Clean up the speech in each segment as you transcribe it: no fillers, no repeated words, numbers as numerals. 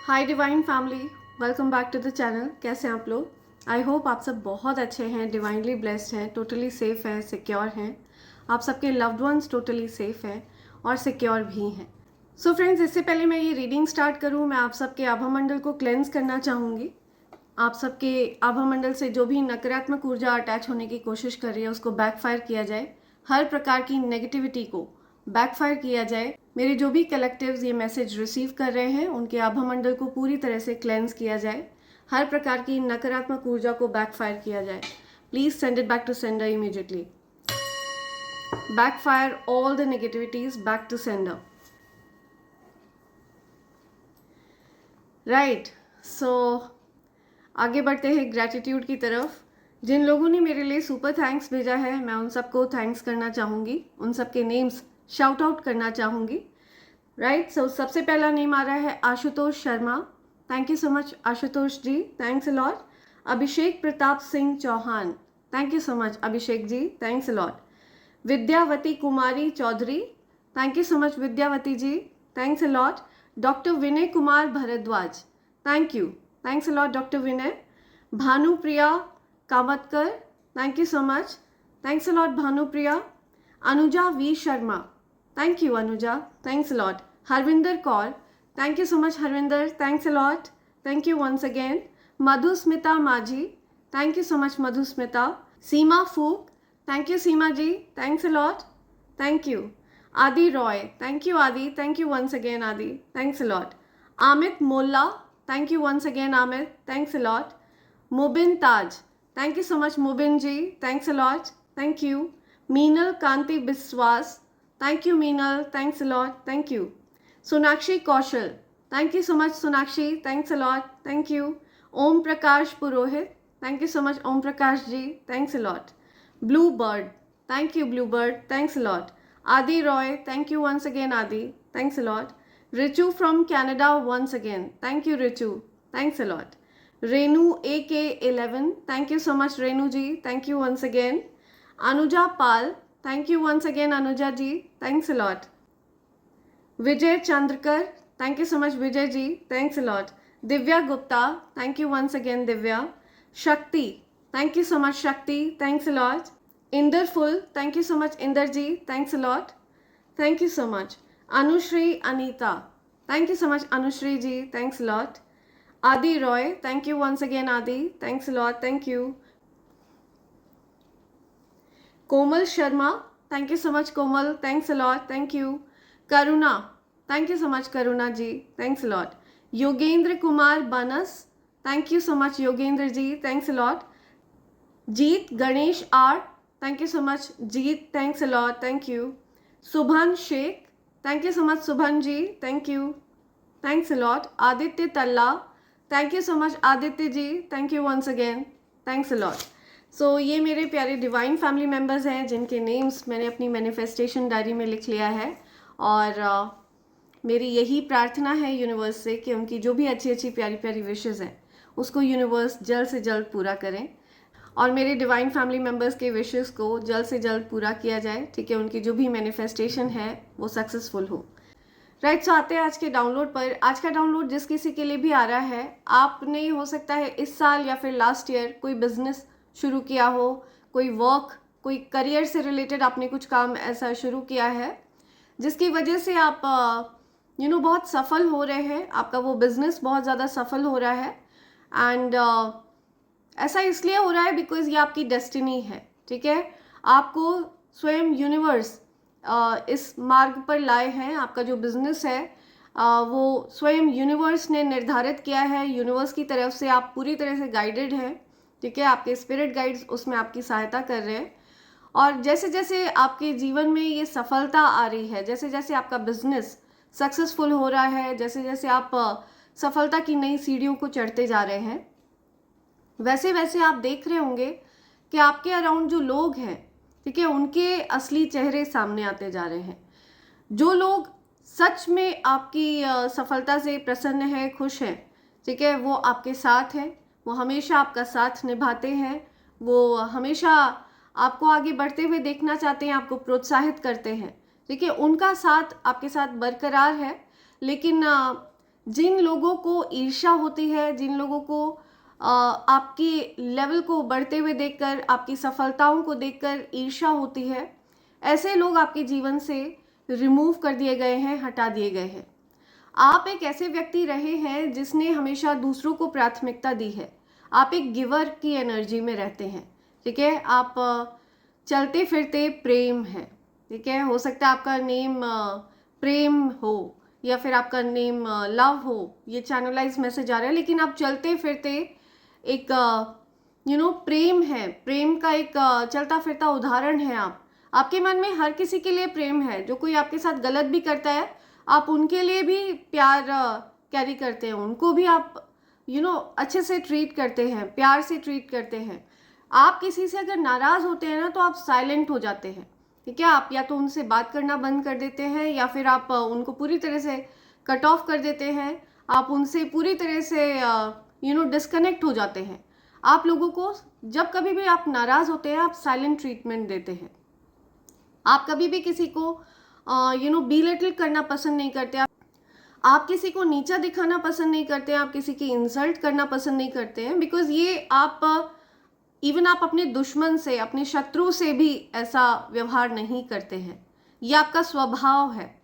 Hi divine family, welcome back to the channel. कैसे हैं आप लोग? आई होप आप सब बहुत अच्छे हैं, डिवाइनली ब्लेस्ड हैं, टोटली सेफ हैं, सिक्योर हैं। आप सबके लव्ड वंस टोटली सेफ हैं और सिक्योर भी हैं। सो फ्रेंड्स, इससे पहले मैं ये रीडिंग स्टार्ट करूँ, मैं आप सबके आभा मंडल को क्लेंस करना चाहूँगी। आप सबके आभा मंडल से जो भी नकारात्मक ऊर्जा अटैच होने की कोशिश कर रही है उसको बैकफायर किया जाए। हर प्रकार की नेगेटिविटी को बैकफायर किया जाए। मेरे जो भी कलेक्टिव्स ये मैसेज रिसीव कर रहे हैं उनके आभा मंडल को पूरी तरह से क्लेंस किया जाए। हर प्रकार की नकारात्मक ऊर्जा को बैकफायर किया जाए। Please send it back to sender immediately. Backfire all the negativities back to sender. Right, so आगे बढ़ते हैं ग्रैटिट्यूड की तरफ। जिन लोगों ने मेरे लिए सुपर थैंक्स भेजा है मैं उन सबको थैंक्स करना चाहूँगी, उन सबके नेम्स शाउट आउट करना चाहूँगी। राइट, सो सबसे पहला नेम आ रहा है Ashutosh Sharma. Thank you so much Ashutosh ji, thanks a lot. Abhishek Pratap Singh Chauhan, thank you so much Abhishek ji, thanks a lot. Vidyavati Kumari Chaudhary, thank you so much Vidyavati ji, thanks a lot. Doctor Vinay Kumar Bhardwaj, thank you, thanks a lot doctor Vinay. Bhanupriya Kamatkar, thank you so much, thanks a lot Bhanupriya. Anuja V Sharma, thank you Anuja, thanks a lot. Harvinder Kaur, thank you so much Harvinder, thanks a lot, thank you once again. Madhusmita Majhi, thank you so much Madhusmita. Seema Phook, thank you Seema ji, thanks a lot, thank you. Adi Roy, thank you Adi, thank you once again Adi, thanks a lot. Amit Molla, thank you once again Amit, thanks a lot. Mubin Taj, thank you so much Mubin ji, thanks a lot, thank you. Meenal Kanti Biswas, thank you Meenal, thanks a lot, thank you. Sonakshi Kaushal, thank you so much Sonakshi, thanks a lot, thank you. Om Prakash Purohit, thank you so much Om Prakash ji, thanks a lot. Bluebird, thank you Bluebird, thanks a lot. Adi Roy, thank you once again Adi, thanks a lot. Richu from Canada once again, thank you Richu, thanks a lot. Renu AK11, thank you so much Renu ji, thank you once again. Anuja Pal, thank you once again Anuja ji, thanks a lot. Vijay Chandrakar, thank you so much Vijay ji, thanks a lot. Divya Gupta, thank you once again Divya. Shakti, thank you so much Shakti, thanks a lot. Inder Full, thank you so much Inder ji, thanks a lot, thank you so much. Anushri Anita, thank you so much Anushri ji, thanks a lot. Adi Roy, thank you once again Adi, thanks a lot, thank you. Komal Sharma, thank you so much Komal, thanks a lot, thank you. Karuna, thank you so much Karuna ji, thanks a lot. Yogendra Kumar Banas, thank you so much Yogendra ji, thanks a lot. Jeet Ganesh R, thank you so much Jeet, thanks a lot, thank you. Subhan Sheikh, thank you so much Subhan ji, thank you, thanks a lot. Aditya Talla, thank you so much Aditya ji, thank you once again, thanks a lot. सो ये मेरे प्यारे divine family members हैं जिनके names मैंने अपनी manifestation diary में लिख लिया है। और मेरी यही प्रार्थना है यूनिवर्स से कि उनकी जो भी अच्छी अच्छी प्यारी प्यारी विशेज़ हैं उसको यूनिवर्स जल्द से जल्द पूरा करें और मेरे डिवाइन फैमिली मेम्बर्स के विशेज़ को जल्द से जल्द पूरा किया जाए। ठीक है, उनकी जो भी मैनिफेस्टेशन है वो सक्सेसफुल हो। राइट, सो आते हैं आज के डाउनलोड पर। आज का डाउनलोड जिस किसी के लिए भी आ रहा है, आपने हो सकता है इस साल या फिर लास्ट ईयर कोई बिजनेस शुरू किया हो, कोई वर्क, कोई करियर से रिलेटेड आपने कुछ काम ऐसा शुरू किया है जिसकी वजह से आप बहुत सफल हो रहे हैं, आपका वो बिजनेस बहुत ज़्यादा सफल हो रहा है। एंड ऐसा इसलिए हो रहा है बिकॉज ये आपकी डेस्टिनी है। ठीक है, आपको स्वयं यूनिवर्स इस मार्ग पर लाए हैं। आपका जो बिजनेस है वो स्वयं यूनिवर्स ने निर्धारित किया है। यूनिवर्स की तरफ से आप पूरी तरह से गाइडेड हैं। ठीक है, आपके स्पिरिट गाइड्स उसमें आपकी सहायता कर रहे हैं। और जैसे जैसे आपके जीवन में ये सफलता आ रही है, जैसे जैसे आपका बिजनेस सक्सेसफुल हो रहा है, जैसे जैसे आप सफलता की नई सीढ़ियों को चढ़ते जा रहे हैं, वैसे वैसे आप देख रहे होंगे कि आपके अराउंड जो लोग हैं, ठीक है, उनके असली चेहरे सामने आते जा रहे हैं। जो लोग सच में आपकी सफलता से प्रसन्न है, खुश हैं, ठीक है, वो आपके साथ हैं, वो हमेशा आपका साथ निभाते हैं, वो हमेशा आपको आगे बढ़ते हुए देखना चाहते हैं, आपको प्रोत्साहित करते हैं। ठीक है, उनका साथ आपके साथ बरकरार है। लेकिन जिन लोगों को ईर्ष्या होती है, जिन लोगों को आपकी लेवल को बढ़ते हुए देखकर, आपकी सफलताओं को देखकर ईर्ष्या होती है, ऐसे लोग आपके जीवन से रिमूव कर दिए गए हैं, हटा दिए गए हैं। आप एक ऐसे व्यक्ति रहे हैं जिसने हमेशा दूसरों को प्राथमिकता दी है। आप एक गिवर की एनर्जी में रहते हैं, ठीक है। आप चलते फिरते प्रेम है, ठीक है। हो सकता है आपका नेम प्रेम हो या फिर आपका नेम लव हो, ये चैनलाइज मैसेज आ रहा है, लेकिन आप चलते फिरते एक प्रेम है, प्रेम का एक चलता फिरता उदाहरण है। आप, आपके मन में हर किसी के लिए प्रेम है। जो कोई आपके साथ गलत भी करता है, आप उनके लिए भी प्यार कैरी करते हैं, उनको भी आप अच्छे से ट्रीट करते हैं, प्यार से ट्रीट करते हैं। आप किसी से अगर नाराज़ होते हैं ना, तो आप साइलेंट हो जाते हैं, ठीक है। आप या तो उनसे बात करना बंद कर देते हैं या फिर आप उनको पूरी तरह से कट ऑफ कर देते हैं। आप उनसे पूरी तरह से डिस्कनेक्ट हो जाते हैं। आप लोगों को जब कभी भी आप नाराज़ होते हैं, आप साइलेंट ट्रीटमेंट देते हैं। आप कभी भी किसी को बिलिटल करना पसंद नहीं करते। आप किसी को नीचा दिखाना पसंद नहीं करते, आप किसी की इंसल्ट करना पसंद नहीं करते हैं, बिकॉज ये आप इवन आप अपने दुश्मन से, अपने शत्रु से भी ऐसा व्यवहार नहीं करते हैं। ये आपका स्वभाव है,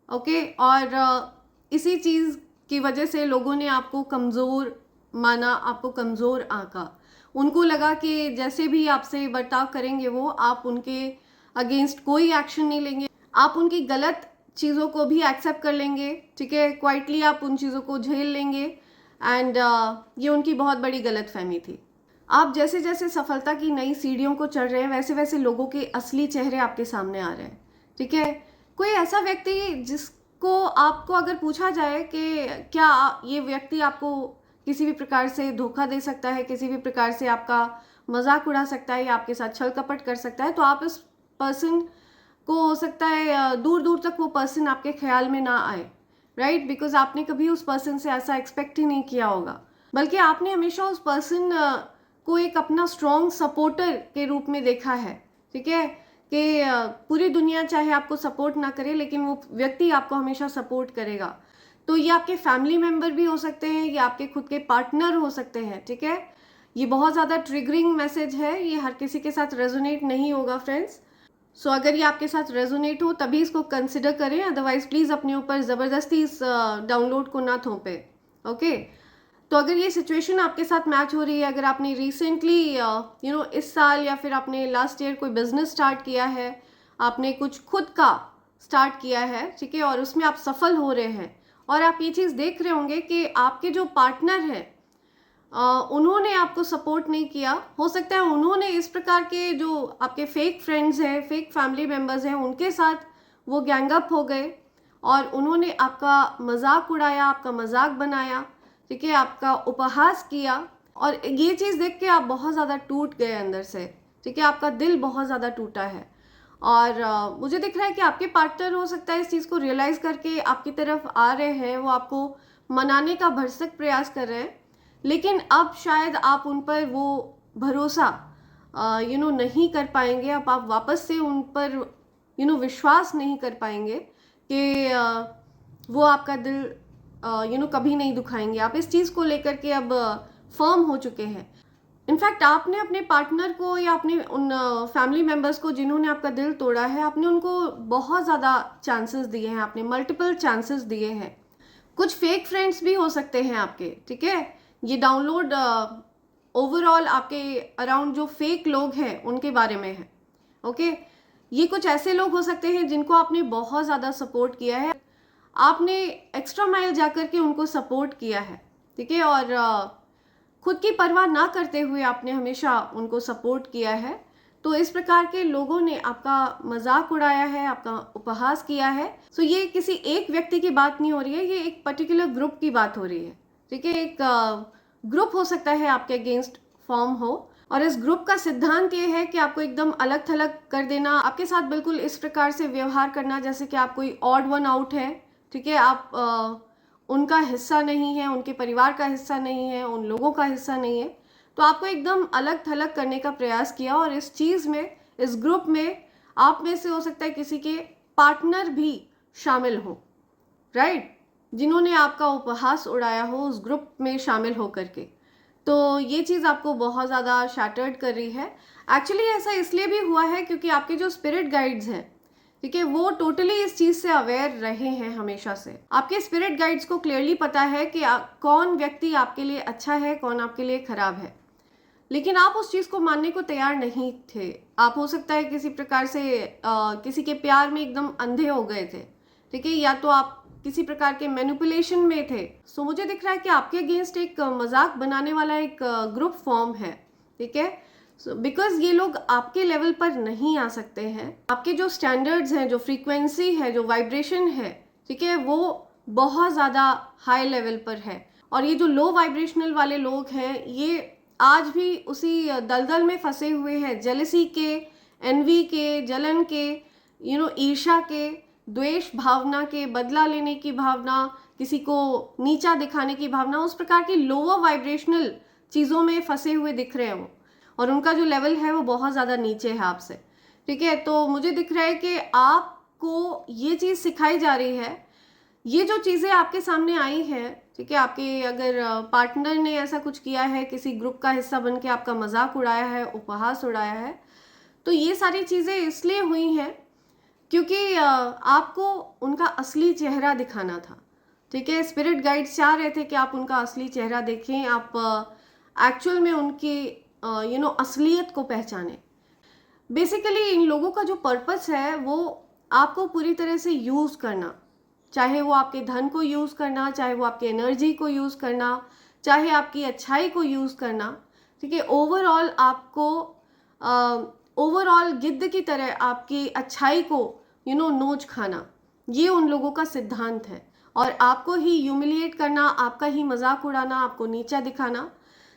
ओके। और इसी चीज़ की वजह से लोगों ने आपको कमज़ोर माना, आपको कमज़ोर आंका। उनको लगा कि जैसे भी आपसे बर्ताव करेंगे वो, आप उनके अगेंस्ट कोई एक्शन नहीं लेंगे, आप उनकी गलत चीज़ों को भी एक्सेप्ट कर लेंगे, ठीक है। क्वाइटली आप उन चीज़ों को झेल लेंगे। एंड ये उनकी बहुत बड़ी गलतफहमी थी। आप जैसे जैसे सफलता की नई सीढ़ियों को चढ़ रहे हैं, वैसे वैसे लोगों के असली चेहरे आपके सामने आ रहे हैं, ठीक है। कोई ऐसा व्यक्ति जिसको आपको अगर पूछा जाए कि क्या ये व्यक्ति आपको किसी भी प्रकार से धोखा दे सकता है, किसी भी प्रकार से आपका मजाक उड़ा सकता है या आपके साथ छल कपट कर सकता है, तो आप इस पर्सन को, हो सकता है दूर दूर तक वो पर्सन आपके ख्याल में ना आए, राइट। बिकॉज आपने कभी उस पर्सन से ऐसा एक्सपेक्ट ही नहीं किया होगा, बल्कि आपने हमेशा उस पर्सन को एक अपना स्ट्रॉन्ग सपोर्टर के रूप में देखा है, ठीक है। कि पूरी दुनिया चाहे आपको सपोर्ट ना करे, लेकिन वो व्यक्ति आपको हमेशा सपोर्ट करेगा। तो ये आपके फैमिली मेम्बर भी हो सकते हैं, ये आपके खुद के पार्टनर हो सकते हैं, ठीक है। ये बहुत ज़्यादा ट्रिगरिंग मैसेज है, ये हर किसी के साथ रेजोनेट नहीं होगा फ्रेंड्स। सो अगर ये आपके साथ रेजोनेट हो तभी इसको कंसिडर करें, अदरवाइज प्लीज़ अपने ऊपर ज़बरदस्ती इस डाउनलोड को ना थोपें, ओके। तो अगर ये सिचुएशन आपके साथ मैच हो रही है, अगर आपने रिसेंटली इस साल या फिर आपने लास्ट ईयर कोई बिजनेस स्टार्ट किया है, आपने कुछ खुद का स्टार्ट किया है, ठीक है, और उसमें आप सफल हो रहे हैं, और आप ये चीज़ देख रहे होंगे कि आपके जो पार्टनर हैं उन्होंने आपको सपोर्ट नहीं किया। हो सकता है उन्होंने इस प्रकार के जो आपके फेक फ्रेंड्स हैं, फेक फैमिली मेम्बर्स हैं, उनके साथ वो गैंगअप हो गए और उन्होंने आपका मजाक उड़ाया, आपका मजाक बनाया, ठीक है, आपका उपहास किया। और ये चीज़ देख के आप बहुत ज़्यादा टूट गए अंदर से, ठीक है, आपका दिल बहुत ज़्यादा टूटा है। और मुझे दिख रहा है कि आपके पार्टनर, हो सकता है इस चीज़ को रियलाइज़ करके आपकी तरफ आ रहे हैं, वो आपको मनाने का भरसक प्रयास कर रहे हैं, लेकिन अब शायद आप उन पर वो भरोसा नहीं कर पाएंगे। अब आप वापस से उन पर विश्वास नहीं कर पाएंगे कि वो आपका दिल कभी नहीं दुखाएंगे। आप इस चीज़ को लेकर के अब फर्म हो चुके हैं। इनफैक्ट आपने अपने पार्टनर को या अपने उन फैमिली मेम्बर्स को जिन्होंने आपका दिल तोड़ा है, आपने उनको बहुत ज़्यादा चांसेस दिए हैं, आपने मल्टीपल चांसेस दिए हैं। कुछ फेक फ्रेंड्स भी हो सकते हैं आपके, ठीक है। ये डाउनलोड ओवरऑल आपके अराउंड जो फेक लोग हैं उनके बारे में है, ओके। ये कुछ ऐसे लोग हो सकते हैं जिनको आपने बहुत ज़्यादा सपोर्ट किया है, आपने एक्स्ट्रा माइल जाकर के उनको सपोर्ट किया है, ठीक है, और खुद की परवाह ना करते हुए आपने हमेशा उनको सपोर्ट किया है। तो इस प्रकार के लोगों ने आपका मजाक उड़ाया है, आपका उपहास किया है। सो ये किसी एक व्यक्ति की बात नहीं हो रही है, ये एक पर्टिकुलर ग्रुप की बात हो रही है, ठीक है। एक ग्रुप हो सकता है आपके अगेंस्ट फॉर्म हो, और इस ग्रुप का सिद्धांत ये है कि आपको एकदम अलग थलग कर देना, आपके साथ बिल्कुल इस प्रकार से व्यवहार करना जैसे कि आप कोई ऑड वन आउट है, ठीक है। आप उनका हिस्सा नहीं है, उनके परिवार का हिस्सा नहीं है, उन लोगों का हिस्सा नहीं है। तो आपको एकदम अलग थलग करने का प्रयास किया, और इस चीज़ में, इस ग्रुप में आप में से हो सकता है किसी के पार्टनर भी शामिल हो, राइट। जिन्होंने आपका उपहास उड़ाया हो उस ग्रुप में शामिल होकर के। तो ये चीज़ आपको बहुत ज़्यादा शैटर्ड कर रही है। एक्चुअली ऐसा इसलिए भी हुआ है क्योंकि आपके जो स्पिरिट गाइड्स हैं, ठीक है, वो टोटली इस चीज़ से अवेयर रहे हैं हमेशा से। आपके स्पिरिट गाइड्स को क्लियरली पता है कि कौन व्यक्ति आपके लिए अच्छा है, कौन आपके लिए खराब है, लेकिन आप उस चीज़ को मानने को तैयार नहीं थे। आप हो सकता है किसी प्रकार से किसी के प्यार में एकदम अंधे हो गए थे, ठीक है, या तो आप किसी प्रकार के मैनिपुलेशन में थे। सो मुझे दिख रहा है कि आपके अगेंस्ट एक मजाक बनाने वाला एक ग्रुप फॉर्म है, ठीक है। बिकॉज ये लोग आपके लेवल पर नहीं आ सकते हैं। आपके जो स्टैंडर्ड्स हैं, जो फ्रीक्वेंसी है, जो वाइब्रेशन है, ठीक है, वो बहुत ज़्यादा हाई लेवल पर है। और ये जो लो वाइब्रेशनल वाले लोग हैं, ये आज भी उसी दलदल में फंसे हुए हैं, जेलसी के, एनवी के, जलन के, ईर्ष्या के, द्वेष भावना के, बदला लेने की भावना, किसी को नीचा दिखाने की भावना, उस प्रकार की लोअर वाइब्रेशनल चीज़ों में फंसे हुए दिख रहे हैं वो, और उनका जो लेवल है वो बहुत ज़्यादा नीचे है आपसे, ठीक है। तो मुझे दिख रहा है कि आपको ये चीज़ सिखाई जा रही है, ये जो चीज़ें आपके सामने आई हैं, ठीक है, आपके अगर पार्टनर ने ऐसा कुछ किया है, किसी ग्रुप का हिस्सा बन के आपका मजाक उड़ाया है, उपहास उड़ाया है, तो ये सारी चीज़ें इसलिए हुई हैं क्योंकि आपको उनका असली चेहरा दिखाना था, ठीक है। स्पिरिट गाइड्स चाह रहे थे कि आप उनका असली चेहरा देखें, आप एक्चुअल में उनकी असलियत को पहचानें। बेसिकली इन लोगों का जो पर्पस है वो आपको पूरी तरह से यूज़ करना, चाहे वो आपके धन को यूज़ करना, चाहे वो आपकी एनर्जी को यूज़ करना, चाहे आपकी अच्छाई को यूज़ करना, ठीक है। ओवरऑल आपको ओवरऑल गिद्ध की तरह आपकी अच्छाई को नोच खाना, ये उन लोगों का सिद्धांत है। और आपको ही ह्यूमिलिएट करना, आपका ही मजाक उड़ाना, आपको नीचा दिखाना।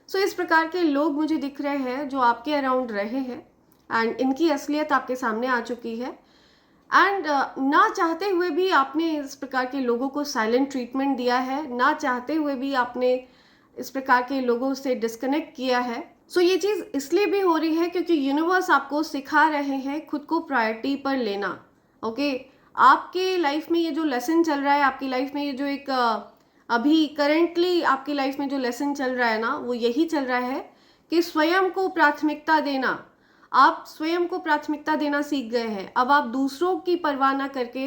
सो इस प्रकार के लोग मुझे दिख रहे हैं जो आपके अराउंड रहे हैं, एंड इनकी असलियत आपके सामने आ चुकी है। एंड ना चाहते हुए भी आपने इस प्रकार के लोगों को साइलेंट ट्रीटमेंट दिया है, ना चाहते हुए भी आपने इस प्रकार के लोगों से डिस्कनेक्ट किया है। सो ये चीज़ इसलिए भी हो रही है क्योंकि यूनिवर्स आपको सिखा रहे हैं खुद को प्रायोरिटी पर लेना, ओके। आपके लाइफ में ये जो लेसन चल रहा है, आपकी लाइफ में ये जो एक अभी करेंटली आपकी लाइफ में जो लेसन चल रहा है ना, वो यही चल रहा है कि स्वयं को प्राथमिकता देना। आप स्वयं को प्राथमिकता देना सीख गए हैं। अब आप दूसरों की परवाह ना करके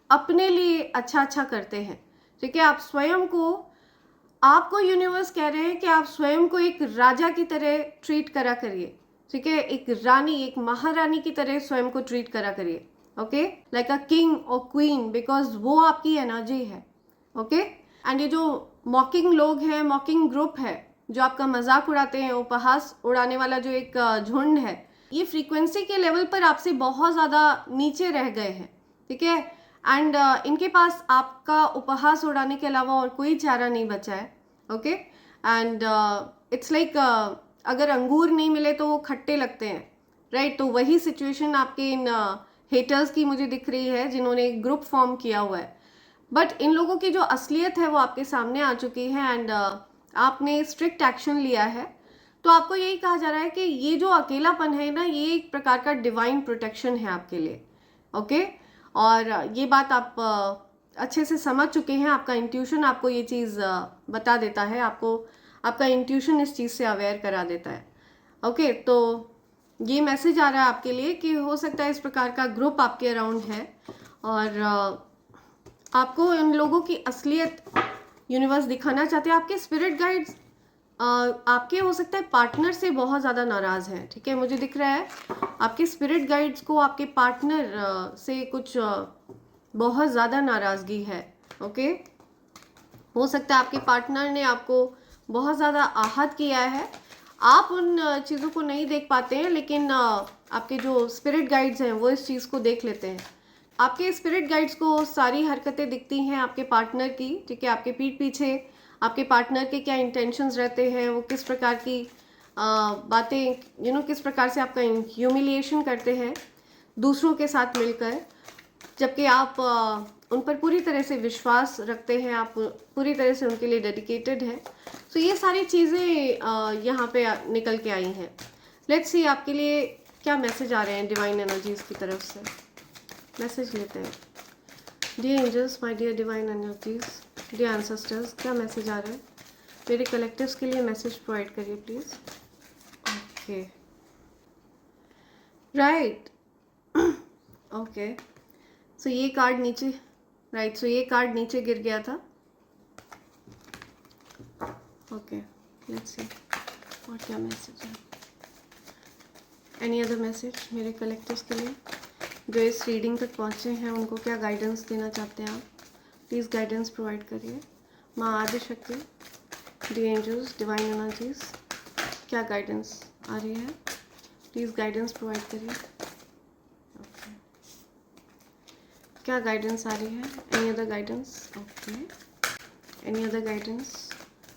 अपने लिए अच्छा अच्छा करते हैं, ठीक है। आप स्वयं को, आपको यूनिवर्स कह रहे हैं कि आप स्वयं को एक राजा की तरह ट्रीट करा करिए, ठीक है, एक रानी, एक महारानी की तरह स्वयं को ट्रीट करा करिए, ओके, लाइक अ किंग और क्वीन, बिकॉज वो आपकी एनर्जी है, ओके। एंड ये जो मॉकिंग लोग हैं, मॉकिंग ग्रुप है, जो आपका मजाक उड़ाते हैं, उपहास उड़ाने वाला जो एक झुंड है, ये फ्रीक्वेंसी के लेवल पर आपसे बहुत ज़्यादा नीचे रह गए हैं, ठीक है। एंड इनके पास आपका उपहास उड़ाने के अलावा और कोई चारा नहीं बचा है, ओके। एंड इट्स लाइक अगर अंगूर नहीं मिले तो वो खट्टे लगते हैं, राइट। तो वही सिचुएशन आपके इन हेटर्स की मुझे दिख रही है, जिन्होंने एक ग्रुप फॉर्म किया हुआ है। बट इन लोगों की जो असलियत है वो आपके सामने आ चुकी है, एंड आपने स्ट्रिक्ट एक्शन लिया है। तो आपको यही कहा जा रहा है कि ये जो अकेलापन है ना, ये एक प्रकार का डिवाइन प्रोटेक्शन है आपके लिए, ओके। और ये बात आप अच्छे से समझ चुके हैं। आपका इंट्यूशन आपको ये चीज़ बता देता है, आपको आपका इंट्यूशन इस चीज़ से अवेयर करा देता है, ओके। तो ये मैसेज आ रहा है आपके लिए कि हो सकता है इस प्रकार का ग्रुप आपके अराउंड है, और आपको इन लोगों की असलियत यूनिवर्स दिखाना चाहते हैं। आपके स्पिरिट गाइड्स आपके हो सकता है पार्टनर से बहुत ज़्यादा नाराज़ हैं, ठीक है। मुझे दिख रहा है आपके स्पिरिट गाइड्स को आपके पार्टनर से कुछ बहुत ज़्यादा नाराज़गी है, ओके। हो सकता है आपके पार्टनर ने आपको बहुत ज़्यादा आहत किया है। आप उन चीज़ों को नहीं देख पाते हैं, लेकिन आपके जो स्पिरिट गाइड्स हैं वो इस चीज़ को देख लेते हैं। आपके स्पिरिट गाइड्स को सारी हरकतें दिखती हैं आपके पार्टनर की, ठीक है। आपके पीठ पीछे आपके पार्टनर के क्या इंटेंशंस रहते हैं, वो किस प्रकार की बातें किस प्रकार से आपका ह्यूमिलिएशन करते हैं दूसरों के साथ मिलकर, जबकि आप उन पर पूरी तरह से विश्वास रखते हैं, आप पूरी तरह से उनके लिए डेडिकेटेड हैं। तो ये सारी चीज़ें यहाँ पे निकल के आई हैं। लेट्स सी आपके लिए क्या मैसेज आ रहे हैं डिवाइन एनर्जीज़ की तरफ से। मैसेज लेते हैं। Dear angels, my dear divine energies, dear ancestors, क्या मैसेज आ रहा है मेरे कलेक्टिव्स के लिए? मैसेज प्रोवाइड करिए please. Okay, right, okay. So ये कार्ड नीचे, राइट, सो ये कार्ड नीचे गिर गया था। ओके, लेट्स सी और क्या मैसेज है। एनी अदर मैसेज मेरे कलेक्टिव्स के लिए जो इस रीडिंग तक पहुँचे हैं, उनको क्या गाइडेंस देना चाहते हैं आप? प्लीज़ गाइडेंस प्रोवाइड करिए। माँ Adishakti, the angels, divine energies, क्या गाइडेंस आ रही है? प्लीज़ गाइडेंस प्रोवाइड करिए। ओके, क्या गाइडेंस आ रही है? Any other guidance? Okay, any other guidance?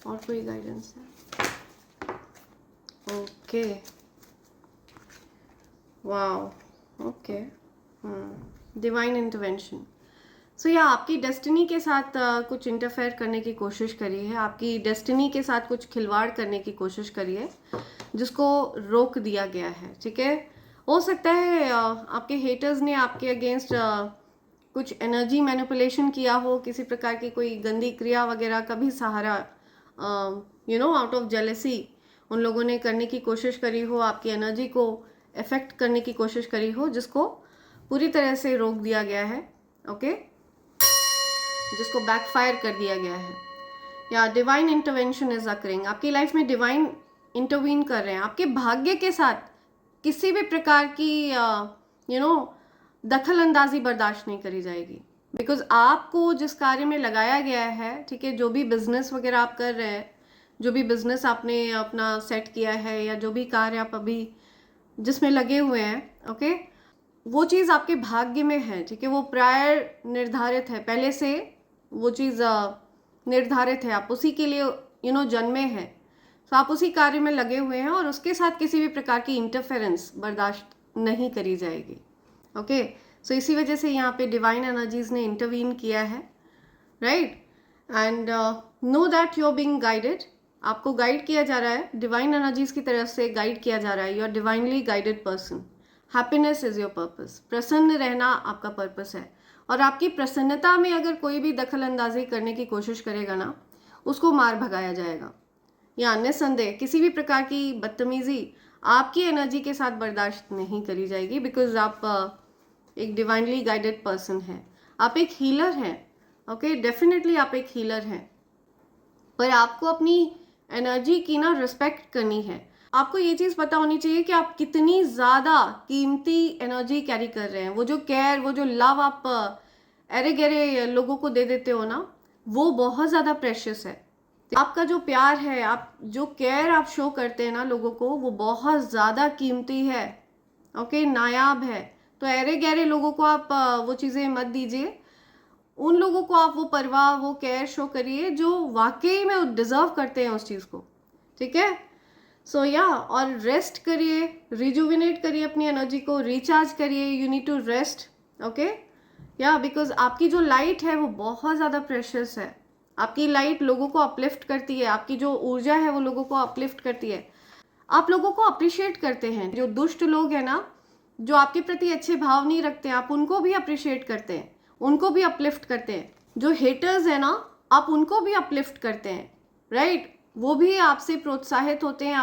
और कोई गाइडेंस है? Okay, wow, okay, divine intervention. So या आपकी डेस्टिनी के साथ कुछ इंटरफेयर करने की कोशिश करी है, आपकी डेस्टिनी के साथ कुछ खिलवाड़ करने की कोशिश करी है, जिसको रोक दिया गया है, ठीक है। हो सकता है आपके हेटर्स ने आपके अगेंस्ट कुछ एनर्जी मैनिपुलेशन किया हो, किसी प्रकार की कोई गंदी क्रिया वगैरह का भी सहारा आउट ऑफ जेलेसी उन लोगों ने करने की कोशिश करी हो, आपकी एनर्जी को इफेक्ट करने की कोशिश करी हो, जिसको पूरी तरह से रोक दिया गया है। ओके, जिसको बैकफायर कर दिया गया है। या डिवाइन इंटरवेंशन इज अकरिंग, आपकी लाइफ में डिवाइन इंटरवीन कर रहे हैं। आपके भाग्य के साथ किसी भी प्रकार की दखल अंदाजी बर्दाश्त नहीं करी जाएगी, बिकॉज आपको जिस कार्य में लगाया गया है, ठीक है, जो भी बिजनेस वगैरह आप कर रहे हैं, जो भी बिजनेस आपने अपना सेट किया है, या जो भी कार्य आप अभी जिसमें लगे हुए हैं, ओके, वो चीज़ आपके भाग्य में है, ठीक है, वो प्रायर निर्धारित है, पहले से वो चीज़ निर्धारित है, आप उसी के लिए जन्मे हैं, तो आप उसी कार्य में लगे हुए हैं और उसके साथ किसी भी प्रकार की इंटरफेरेंस बर्दाश्त नहीं करी जाएगी। ओके, सो इसी वजह से यहाँ पे डिवाइन एनर्जीज ने इंटरवीन किया है, right, and know that you are being guided, आपको गाइड किया जा रहा है, डिवाइन एनर्जीज की तरफ से गाइड किया जा रहा है। You are divinely guided person, happiness is your purpose, प्रसन्न रहना आपका पर्पस है, और आपकी प्रसन्नता में अगर कोई भी दखल अंदाजी करने की कोशिश करेगा ना, उसको मार भगाया जाएगा, या निस्संदेह किसी भी प्रकार की बदतमीजी आपकी एनर्जी के साथ बर्दाश्त नहीं करी जाएगी, बिकॉज आप एक डिवाइनली गाइडेड पर्सन हैं, आप एक हीलर हैं। ओके, डेफिनेटली आप एक हीलर हैं, पर आपको अपनी एनर्जी की ना रिस्पेक्ट करनी है। आपको ये चीज़ पता होनी चाहिए कि आप कितनी ज़्यादा कीमती एनर्जी कैरी कर रहे हैं। वो जो केयर, वो जो लव आप अरे गहरे लोगों को दे देते हो ना, वो बहुत ज़्यादा प्रेशियस है। आपका जो प्यार है, आप जो केयर आप शो करते हैं ना लोगों को, वो बहुत ज़्यादा कीमती है, ओके, नायाब है। तो अरे गहरे लोगों को आप वो चीज़ें मत दीजिए, उन लोगों को आप वो परवाह, वो केयर शो करिए जो वाकई में डिजर्व करते हैं उस चीज़ को, ठीक है। सो या, और रेस्ट करिए, रिजुविनेट करिए अपनी एनर्जी को, रिचार्ज करिए, you need to rest, okay, या, बिकॉज आपकी जो लाइट है वो बहुत ज़्यादा प्रेशियस है। आपकी लाइट लोगों को अपलिफ्ट करती है, आपकी जो ऊर्जा है वो लोगों को अपलिफ्ट करती है, आप लोगों को अप्रिशिएट करते हैं। जो दुष्ट लोग हैं ना, जो आपके प्रति अच्छे भाव नहीं रखते हैं, आप उनको भी अप्रिशिएट करते हैं, उनको भी अपलिफ्ट करते हैं। जो हेटर्स हैं ना, आप उनको भी अपलिफ्ट करते हैं, राइट, वो भी आपसे प्रोत्साहित होते हैं,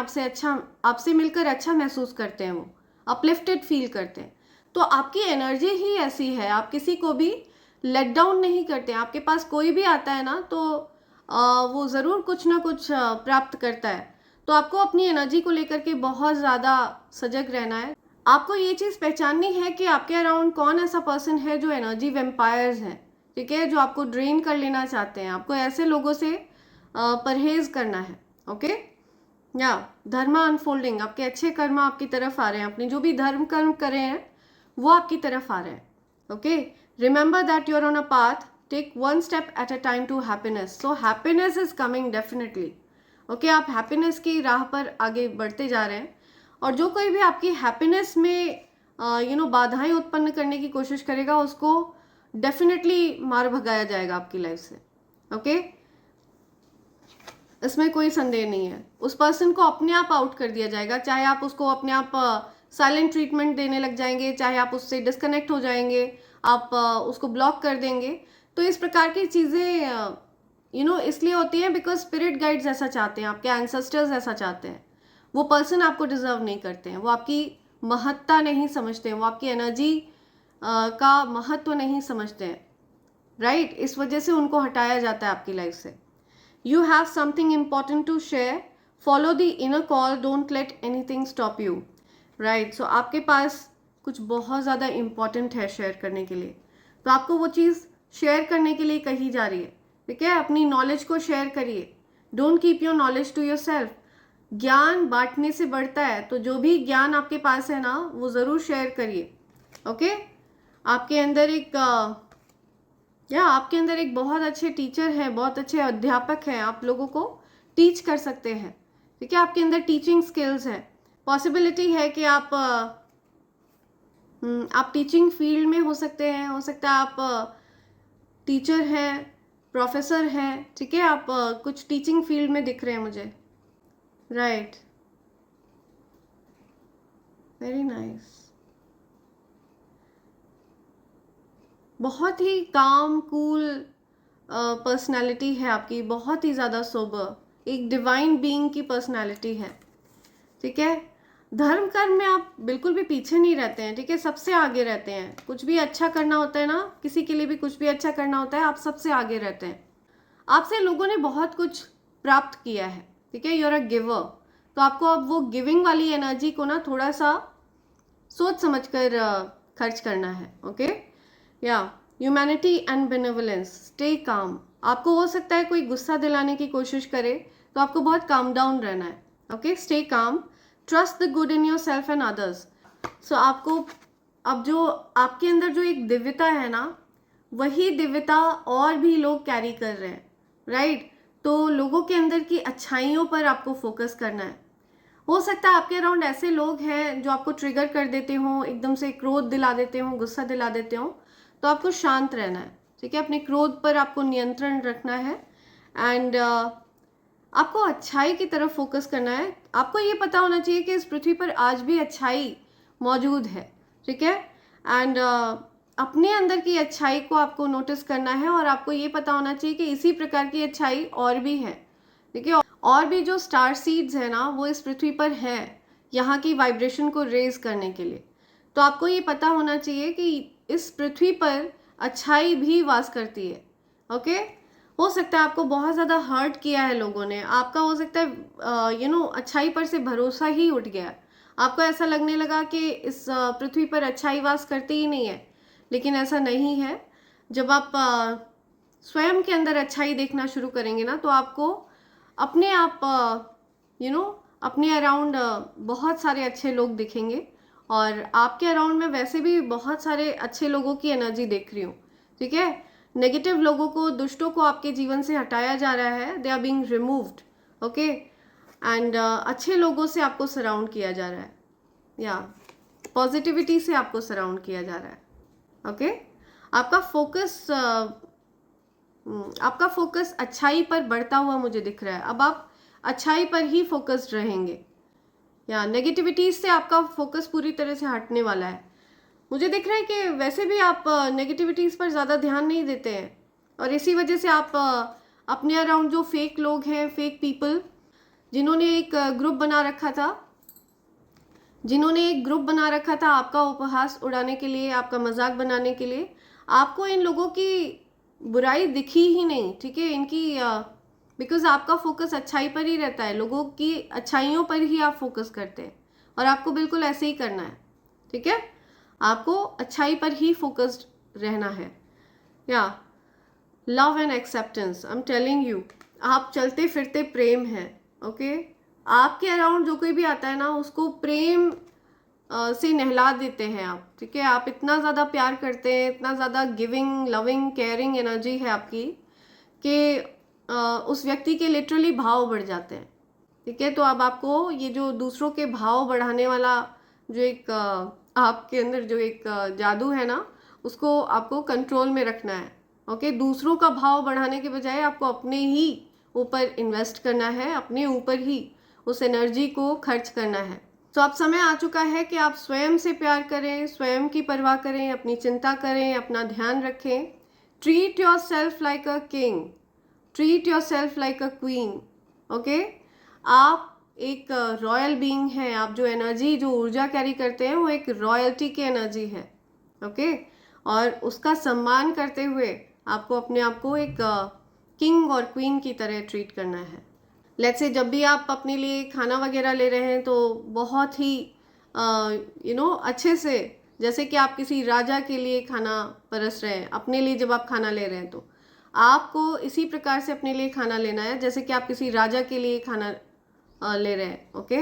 आपसे मिलकर अच्छा महसूस करते हैं, वो अपलिफ्टेड फील करते हैं। तो आपकी एनर्जी ही ऐसी है, आप किसी को भी लेट डाउन नहीं करते हैं। आपके पास कोई भी आता है ना, तो वो ज़रूर कुछ ना कुछ प्राप्त करता है। तो आपको अपनी एनर्जी को लेकर के बहुत ज़्यादा सजग रहना है। आपको ये चीज़ पहचाननी है कि आपके अराउंड कौन ऐसा पर्सन है जो एनर्जी वेम्पायर्स हैं, ठीक है, जो आपको ड्रेन कर लेना चाहते हैं। आपको ऐसे लोगों से परहेज करना है, ओके। या धर्मा अनफोल्डिंग, आपके अच्छे कर्म आपकी तरफ आ रहे हैं, अपने जो भी धर्म कर्म करे हैं वो आपकी तरफ आ रहे हैं, okay. Remember that you are on a path, take one step at a time to happiness. So happiness is coming definitely, okay. आप हैप्पीनेस की राह पर आगे बढ़ते जा रहे हैं, और जो कोई भी आपकी हैप्पीनेस में बाधाएं उत्पन्न करने की कोशिश करेगा, उसको डेफिनेटली मार भगाया जाएगा आपकी लाइफ से, ओके। इसमें कोई संदेह नहीं है। उस पर्सन को अपने आप आउट कर दिया जाएगा, चाहे आप उसको अपने आप साइलेंट ट्रीटमेंट देने लग जाएंगे, चाहे आप उससे डिस्कनेक्ट हो जाएंगे, आप उसको ब्लॉक कर देंगे। तो इस प्रकार की चीज़ें इसलिए होती है बिकॉज स्पिरिट गाइड्स ऐसा चाहते हैं, आपके एंसेस्टर्स ऐसा चाहते हैं। वो पर्सन आपको डिजर्व नहीं करते हैं, वो आपकी महत्ता नहीं समझते हैं, वो आपकी एनर्जी का महत्व नहीं समझते हैं, राइट? इस वजह से उनको हटाया जाता है आपकी लाइफ से। You have something important to share, follow the inner call, don't let anything stop you, right? So आपके पास कुछ बहुत ज़्यादा इम्पॉर्टेंट है शेयर करने के लिए, तो आपको वो चीज़ शेयर करने के लिए कही जा रही है, ठीक है? अपनी नॉलेज को शेयर करिए, don't keep your knowledge to yourself. ज्ञान बांटने से बढ़ता है, तो जो भी ज्ञान आपके पास है ना, वो ज़रूर शेयर करिए, ओके? आपके अंदर एक बहुत अच्छे टीचर हैं, बहुत अच्छे अध्यापक हैं, आप लोगों को टीच कर सकते हैं, ठीक है? आपके अंदर टीचिंग स्किल्स है, पॉसिबिलिटी है कि आप टीचिंग फील्ड में हो सकते हैं, हो सकता है आप टीचर हैं, प्रोफेसर हैं, ठीक है? आप कुछ टीचिंग फील्ड में दिख रहे हैं मुझे, राइट? Very nice. बहुत ही काम कूल पर्सनालिटी है आपकी, बहुत ही ज़्यादा सोबर, एक डिवाइन बीइंग की पर्सनालिटी है, ठीक है? धर्म कर्म में आप बिल्कुल भी पीछे नहीं रहते हैं, ठीक है? सबसे आगे रहते हैं। कुछ भी अच्छा करना होता है ना, किसी के लिए भी कुछ भी अच्छा करना होता है, आप सबसे आगे रहते हैं। आपसे लोगों ने बहुत कुछ प्राप्त किया है, ठीक है? यू आर अ गिवर, तो आपको अब वो गिविंग वाली एनर्जी को ना थोड़ा सा सोच समझ कर खर्च करना है, ओके? या ह्यूमैनिटी एंड बेनेवलेंस, स्टे काम। आपको हो सकता है कोई गुस्सा दिलाने की कोशिश करे, तो आपको बहुत काम डाउन रहना है, okay? Stay calm, trust the good in yourself and others. So आपको अब जो आपके अंदर जो एक दिव्यता है ना, वही दिव्यता और भी लोग कैरी कर रहे हैं, राइट? तो लोगों के अंदर की अच्छाइयों पर आपको फोकस करना है। हो सकता है आपके अराउंड ऐसे लोग हैं जो आपको ट्रिगर कर देते हों, एकदम से क्रोध दिला देते हों, गुस्सा दिला देते हों, तो आपको शांत रहना है, ठीक है? अपने क्रोध पर आपको नियंत्रण रखना है एंड आपको अच्छाई की तरफ फोकस करना है। आपको ये पता होना चाहिए कि इस पृथ्वी पर आज भी अच्छाई मौजूद है, ठीक है? एंड अपने अंदर की अच्छाई को आपको नोटिस करना है और आपको ये पता होना चाहिए कि इसी प्रकार की अच्छाई और भी है, ठीक है? और भी जो स्टार सीड्स है ना, वो इस पृथ्वी पर है, यहाँ की वाइब्रेशन को रेज करने के लिए। तो आपको ये पता होना चाहिए कि इस पृथ्वी पर अच्छाई भी वास करती है, ओके? हो सकता है आपको बहुत ज़्यादा हर्ट किया है लोगों ने, आपका हो सकता है अच्छाई पर से भरोसा ही उठ गया, आपको ऐसा लगने लगा कि इस पृथ्वी पर अच्छाई वास करती ही नहीं है, लेकिन ऐसा नहीं है। जब आप स्वयं के अंदर अच्छाई देखना शुरू करेंगे ना, तो आपको अपने आप अपने अराउंड बहुत सारे अच्छे लोग दिखेंगे, और आपके अराउंड में वैसे भी बहुत सारे अच्छे लोगों की एनर्जी देख रही हूँ, ठीक है? नेगेटिव लोगों को, दुष्टों को आपके जीवन से हटाया जा रहा है, they are being removed, okay? And अच्छे लोगों से आपको सराउंड किया जा रहा है, या पॉजिटिविटी से आपको सराउंड किया जा रहा है, ओके? आपका फोकस अच्छाई पर बढ़ता हुआ मुझे दिख रहा है। अब आप अच्छाई पर ही फोकस्ड रहेंगे, या नेगेटिविटीज से आपका फोकस पूरी तरह से हटने वाला है। मुझे दिख रहा है कि वैसे भी आप नेगेटिविटीज पर ज़्यादा ध्यान नहीं देते हैं, और इसी वजह से आप अपने अराउंड जो फेक लोग हैं, फेक पीपल, जिन्होंने एक ग्रुप बना रखा था आपका उपहास उड़ाने के लिए, आपका मजाक बनाने के लिए, आपको इन लोगों की बुराई दिखी ही नहीं, ठीक है? इनकी बिकॉज आपका फोकस अच्छाई पर ही रहता है, लोगों की अच्छाइयों पर ही आप फोकस करते हैं, और आपको बिल्कुल ऐसे ही करना है, ठीक है? आपको अच्छाई पर ही फोकस्ड रहना है। या love and acceptance, I am telling you, आप चलते फिरते प्रेम है, ओके? आपके अराउंड जो कोई भी आता है ना, उसको प्रेम से नहला देते हैं आप, ठीक है? आप इतना ज़्यादा प्यार करते हैं, इतना ज़्यादा गिविंग, लविंग, केयरिंग एनर्जी है आपकी कि उस व्यक्ति के लिटरली भाव बढ़ जाते हैं, ठीक है? तो अब आपको ये जो दूसरों के भाव बढ़ाने वाला जो एक आपके अंदर जो एक जादू है ना, उसको आपको कंट्रोल में रखना है, ओके? दूसरों का भाव बढ़ाने के बजाय आपको अपने ही ऊपर इन्वेस्ट करना है, अपने ऊपर ही उस एनर्जी को खर्च करना है। तो अब समय आ चुका है कि आप स्वयं से प्यार करें, स्वयं की परवाह करें, अपनी चिंता करें, अपना ध्यान रखें। Treat your self like a king, treat your self like a queen, okay. आप एक रॉयल बीइंग हैं, आप जो एनर्जी, जो ऊर्जा कैरी करते हैं वो एक रॉयल्टी की एनर्जी है, ओके। और उसका सम्मान करते हुए आपको अपने आप को एक किंग और क्वीन की तरह ट्रीट करना है। लेट्स से जब भी आप अपने लिए खाना वगैरह ले रहे हैं तो बहुत ही अच्छे से, जैसे कि आप किसी राजा के लिए खाना परस रहे हैं, अपने लिए जब आप खाना ले रहे हैं तो आपको इसी प्रकार से अपने लिए खाना लेना है जैसे कि आप किसी राजा के लिए खाना ले रहे हैं, ओके।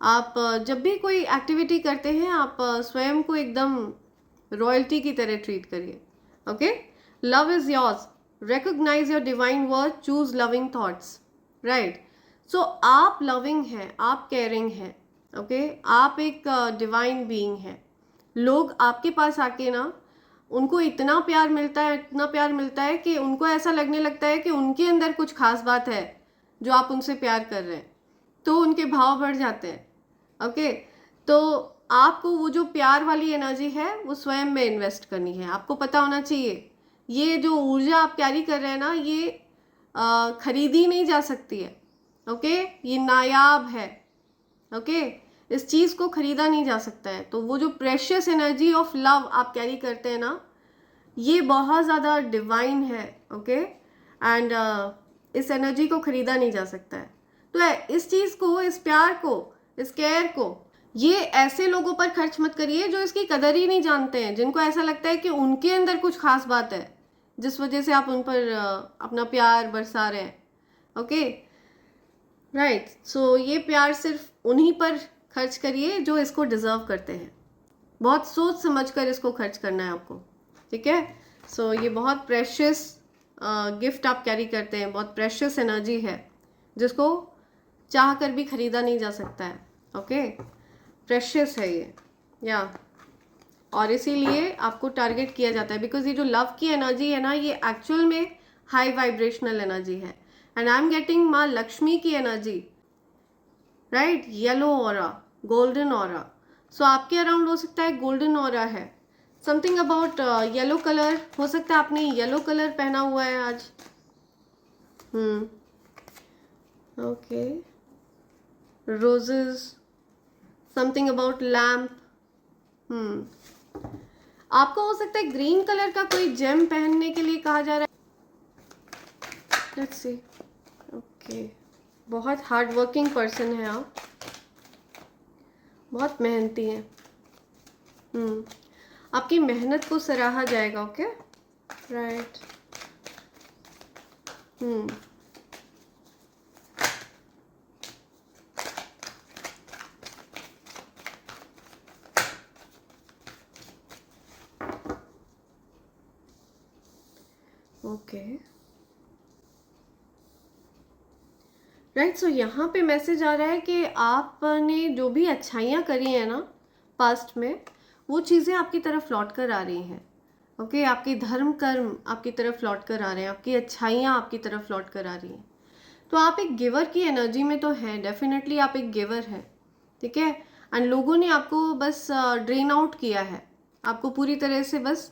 आप जब भी कोई एक्टिविटी करते हैं आप स्वयं को एकदम रॉयल्टी की तरह ट्रीट करिए, okay. Love is yours, recognise your divine worth, choose loving thoughts, right. So आप लविंग हैं, आप केयरिंग हैं, ओके। आप एक डिवाइन बीइंग हैं। लोग आपके पास आके ना, उनको इतना प्यार मिलता है, इतना प्यार मिलता है कि उनको ऐसा लगने लगता है कि उनके अंदर कुछ खास बात है जो आप उनसे प्यार कर रहे हैं, तो उनके भाव बढ़ जाते हैं, ओके। तो आपको वो जो प्यार वाली एनर्जी है वो स्वयं में इन्वेस्ट करनी है। आपको पता होना चाहिए ये जो ऊर्जा आप कैरी कर रहे हैं ना, ये खरीदी नहीं जा सकती है, ओके। ये नायाब है, ओके। इस चीज़ को खरीदा नहीं जा सकता है। तो वो जो प्रेशियस एनर्जी ऑफ लव आप कैरी करते हैं ना, ये बहुत ज़्यादा डिवाइन है, ओके। एंड इस एनर्जी को खरीदा नहीं जा सकता है। तो इस चीज़ को, इस प्यार को, इस केयर को, ये ऐसे लोगों पर खर्च मत करिए जो इसकी कदर ही नहीं जानते हैं, जिनको ऐसा लगता है कि उनके अंदर कुछ खास बात है जिस वजह से आप उन पर अपना प्यार बरसा रहे हैं, ओके, राइट। सो ये प्यार सिर्फ उन्हीं पर खर्च करिए जो इसको डिज़र्व करते हैं। बहुत सोच समझ कर इसको खर्च करना है आपको, ठीक है। सो ये बहुत प्रेशियस गिफ्ट आप कैरी करते हैं, बहुत प्रेशियस एनर्जी है जिसको चाह कर भी खरीदा नहीं जा सकता है, ओके। प्रेशियस है ये, या और इसीलिए आपको टारगेट किया जाता है, बिकॉज ये जो लव की एनर्जी है ना, ये एक्चुअल में हाई वाइब्रेशनल एनर्जी है। एंड आई एम गेटिंग माँ लक्ष्मी की energy, right. Yellow aura, golden aura. So आपके अराउंड हो सकता है गोल्डन ऑरा है, समथिंग अबाउट येलो कलर। हो सकता है आपने येलो कलर पहना हुआ है आज, okay. Roses, something about lamp, आपको हो सकता है ग्रीन कलर का कोई जेम पहनने के लिए कहा जा रहा है। Let's see, okay. बहुत हार्ड वर्किंग पर्सन है आप, बहुत मेहनती हैं, आपकी मेहनत को सराहा जाएगा, okay, right. Okay, right. So यहाँ पे मैसेज आ रहा है कि आपने जो भी अच्छाइयाँ करी हैं ना पास्ट में, वो चीज़ें आपकी तरफ लौट कर आ रही हैं, ओके। आपके धर्म कर्म आपकी तरफ लौट कर आ रहे हैं, आपकी अच्छाइयाँ आपकी तरफ लौट कर आ रही हैं। तो आप एक गिवर की एनर्जी में तो हैं, डेफिनेटली आप एक गिवर हैं, ठीक है। एंड लोगों ने आपको बस ड्रेन आउट किया है, आपको पूरी तरह से बस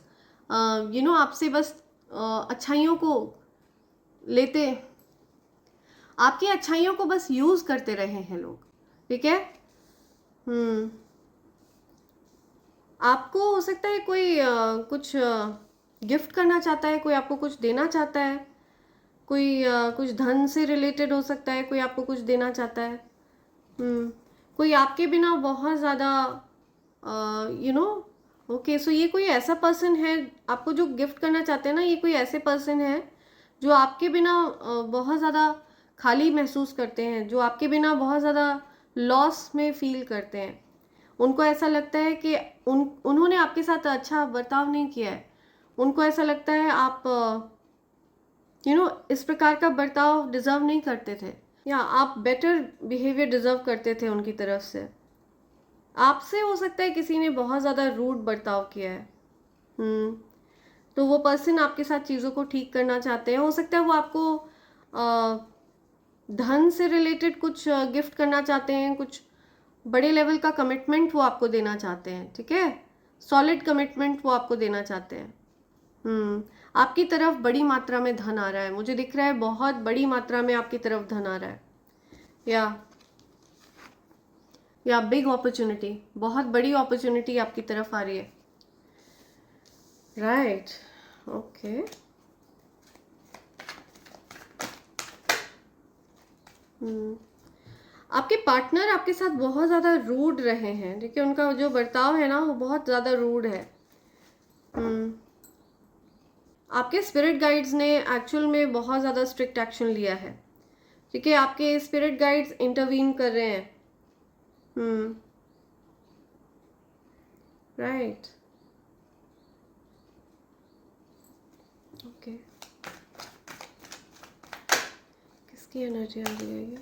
आपसे बस अच्छाइयों को लेते, आपकी अच्छाइयों को बस यूज़ करते रहे हैं लोग, ठीक है। आपको हो सकता है कोई कुछ गिफ्ट करना चाहता है, कोई आपको कुछ देना चाहता है, कोई कुछ धन से रिलेटेड हो सकता है, कोई आपको कुछ देना चाहता है। कोई आपके बिना बहुत ज़्यादा ओके। सो ये कोई ऐसा पर्सन है आपको जो गिफ्ट करना चाहते हैं ना, ये कोई ऐसे पर्सन है जो आपके बिना बहुत ज़्यादा खाली महसूस करते हैं, जो आपके बिना बहुत ज़्यादा लॉस में फील करते हैं। उनको ऐसा लगता है कि उन्होंने आपके साथ अच्छा बर्ताव नहीं किया है, उनको ऐसा लगता है आप इस प्रकार का बर्ताव डिज़र्व नहीं करते थे, या आप बेटर बिहेवियर डिज़र्व करते थे उनकी तरफ से। आपसे हो सकता है किसी ने बहुत ज़्यादा रूड बर्ताव किया है, तो वो पर्सन आपके साथ चीज़ों को ठीक करना चाहते हैं। हो सकता है वो आपको धन से रिलेटेड कुछ गिफ्ट करना चाहते हैं, कुछ बड़े लेवल का कमिटमेंट वो आपको देना चाहते हैं, ठीक है। सॉलिड कमिटमेंट वो आपको देना चाहते हैं, आपकी तरफ बड़ी मात्रा में धन आ रहा है, मुझे दिख रहा है बहुत बड़ी मात्रा में आपकी तरफ धन आ रहा है। या बिग अपॉर्चुनिटी, बहुत बड़ी अपॉर्चुनिटी आपकी तरफ आ रही है। Right, okay. आपके पार्टनर आपके साथ बहुत ज़्यादा रूड रहे हैं, ठीक है, उनका जो बर्ताव है ना वो बहुत ज़्यादा रूड है। आपके स्पिरिट गाइड्स ने एक्चुअल में बहुत ज़्यादा स्ट्रिक्ट एक्शन लिया है, ठीक है, आपके स्पिरिट गाइड्स इंटरवीन कर रहे हैं। Right, okay. किसकी एनर्जी आ रही है ये?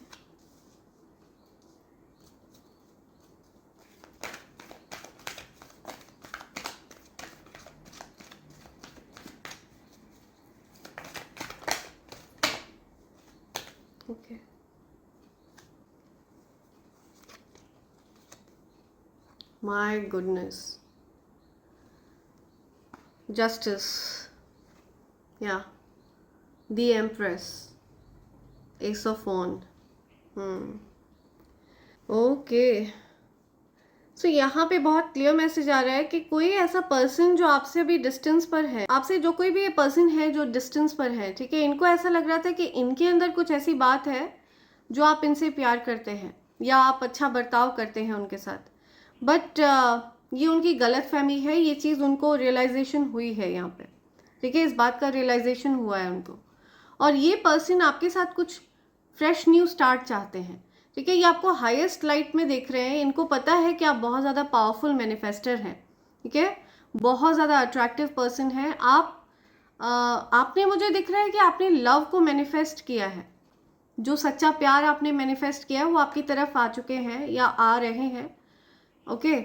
ओके, माय गुडनेस, जस्टिस, या the empress, ace of wand. Okay, so यहाँ पे बहुत क्लियर मैसेज आ रहा है कि कोई ऐसा पर्सन जो आपसे अभी डिस्टेंस पर है, आपसे जो कोई भी पर्सन है जो डिस्टेंस पर है, ठीक है, इनको ऐसा लग रहा था कि इनके अंदर कुछ ऐसी बात है जो आप इनसे प्यार करते हैं या आप अच्छा बर्ताव करते हैं उनके साथ, बट ये उनकी गलत फहमी है। ये चीज़ उनको रियलाइजेशन हुई है यहाँ पे, ठीक है, इस बात का रियलाइजेशन हुआ है उनको, और ये पर्सन आपके साथ कुछ फ्रेश न्यू स्टार्ट चाहते हैं, ठीक है। ये आपको हाईएस्ट लाइट में देख रहे हैं, इनको पता है कि आप बहुत ज़्यादा पावरफुल मैनिफेस्टर हैं, ठीक है, बहुत ज़्यादा अट्रैक्टिव पर्सन है आप। आपने, मुझे दिख रहा है कि आपने लव को मैनिफेस्ट किया है, जो सच्चा प्यार आपने मैनिफेस्ट किया है वो आपकी तरफ आ चुके हैं या आ रहे हैं। Okay,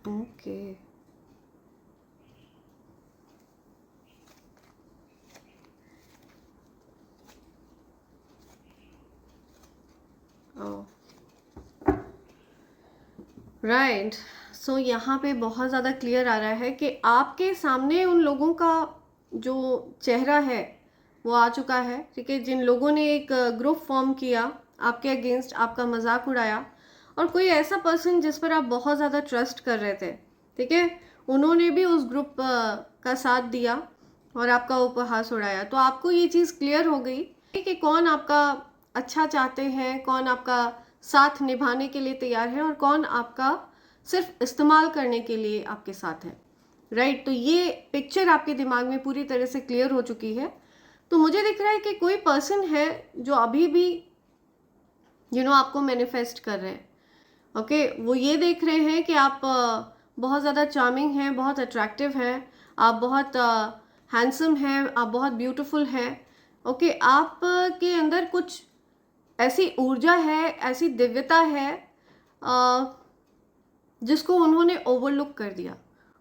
okay, right. सो यहाँ पे बहुत ज़्यादा क्लियर आ रहा है कि आपके सामने उन लोगों का जो चेहरा है वो आ चुका है, ठीक है, जिन लोगों ने एक ग्रुप फॉर्म किया आपके अगेंस्ट, आपका मजाक उड़ाया, और कोई ऐसा पर्सन जिस पर आप बहुत ज़्यादा ट्रस्ट कर रहे थे, ठीक है, उन्होंने भी उस ग्रुप का साथ दिया और आपका उपहास उड़ाया। तो आपको ये चीज़ क्लियर हो गई कि कौन आपका अच्छा चाहते हैं, कौन आपका साथ निभाने के लिए तैयार है और कौन आपका सिर्फ इस्तेमाल करने के लिए आपके साथ है। राइट, तो ये पिक्चर आपके दिमाग में पूरी तरह से क्लियर हो चुकी है। तो मुझे दिख रहा है कि कोई पर्सन है जो अभी भी आपको मैनिफेस्ट कर रहे हैं। ओके, वो ये देख रहे हैं कि आप बहुत ज़्यादा चार्मिंग हैं, बहुत अट्रैक्टिव हैं, आप बहुत हैंडसम हैं, आप बहुत ब्यूटीफुल हैं। ओके, आप के अंदर कुछ ऐसी ऊर्जा है, ऐसी दिव्यता है जिसको उन्होंने ओवरलुक कर दिया।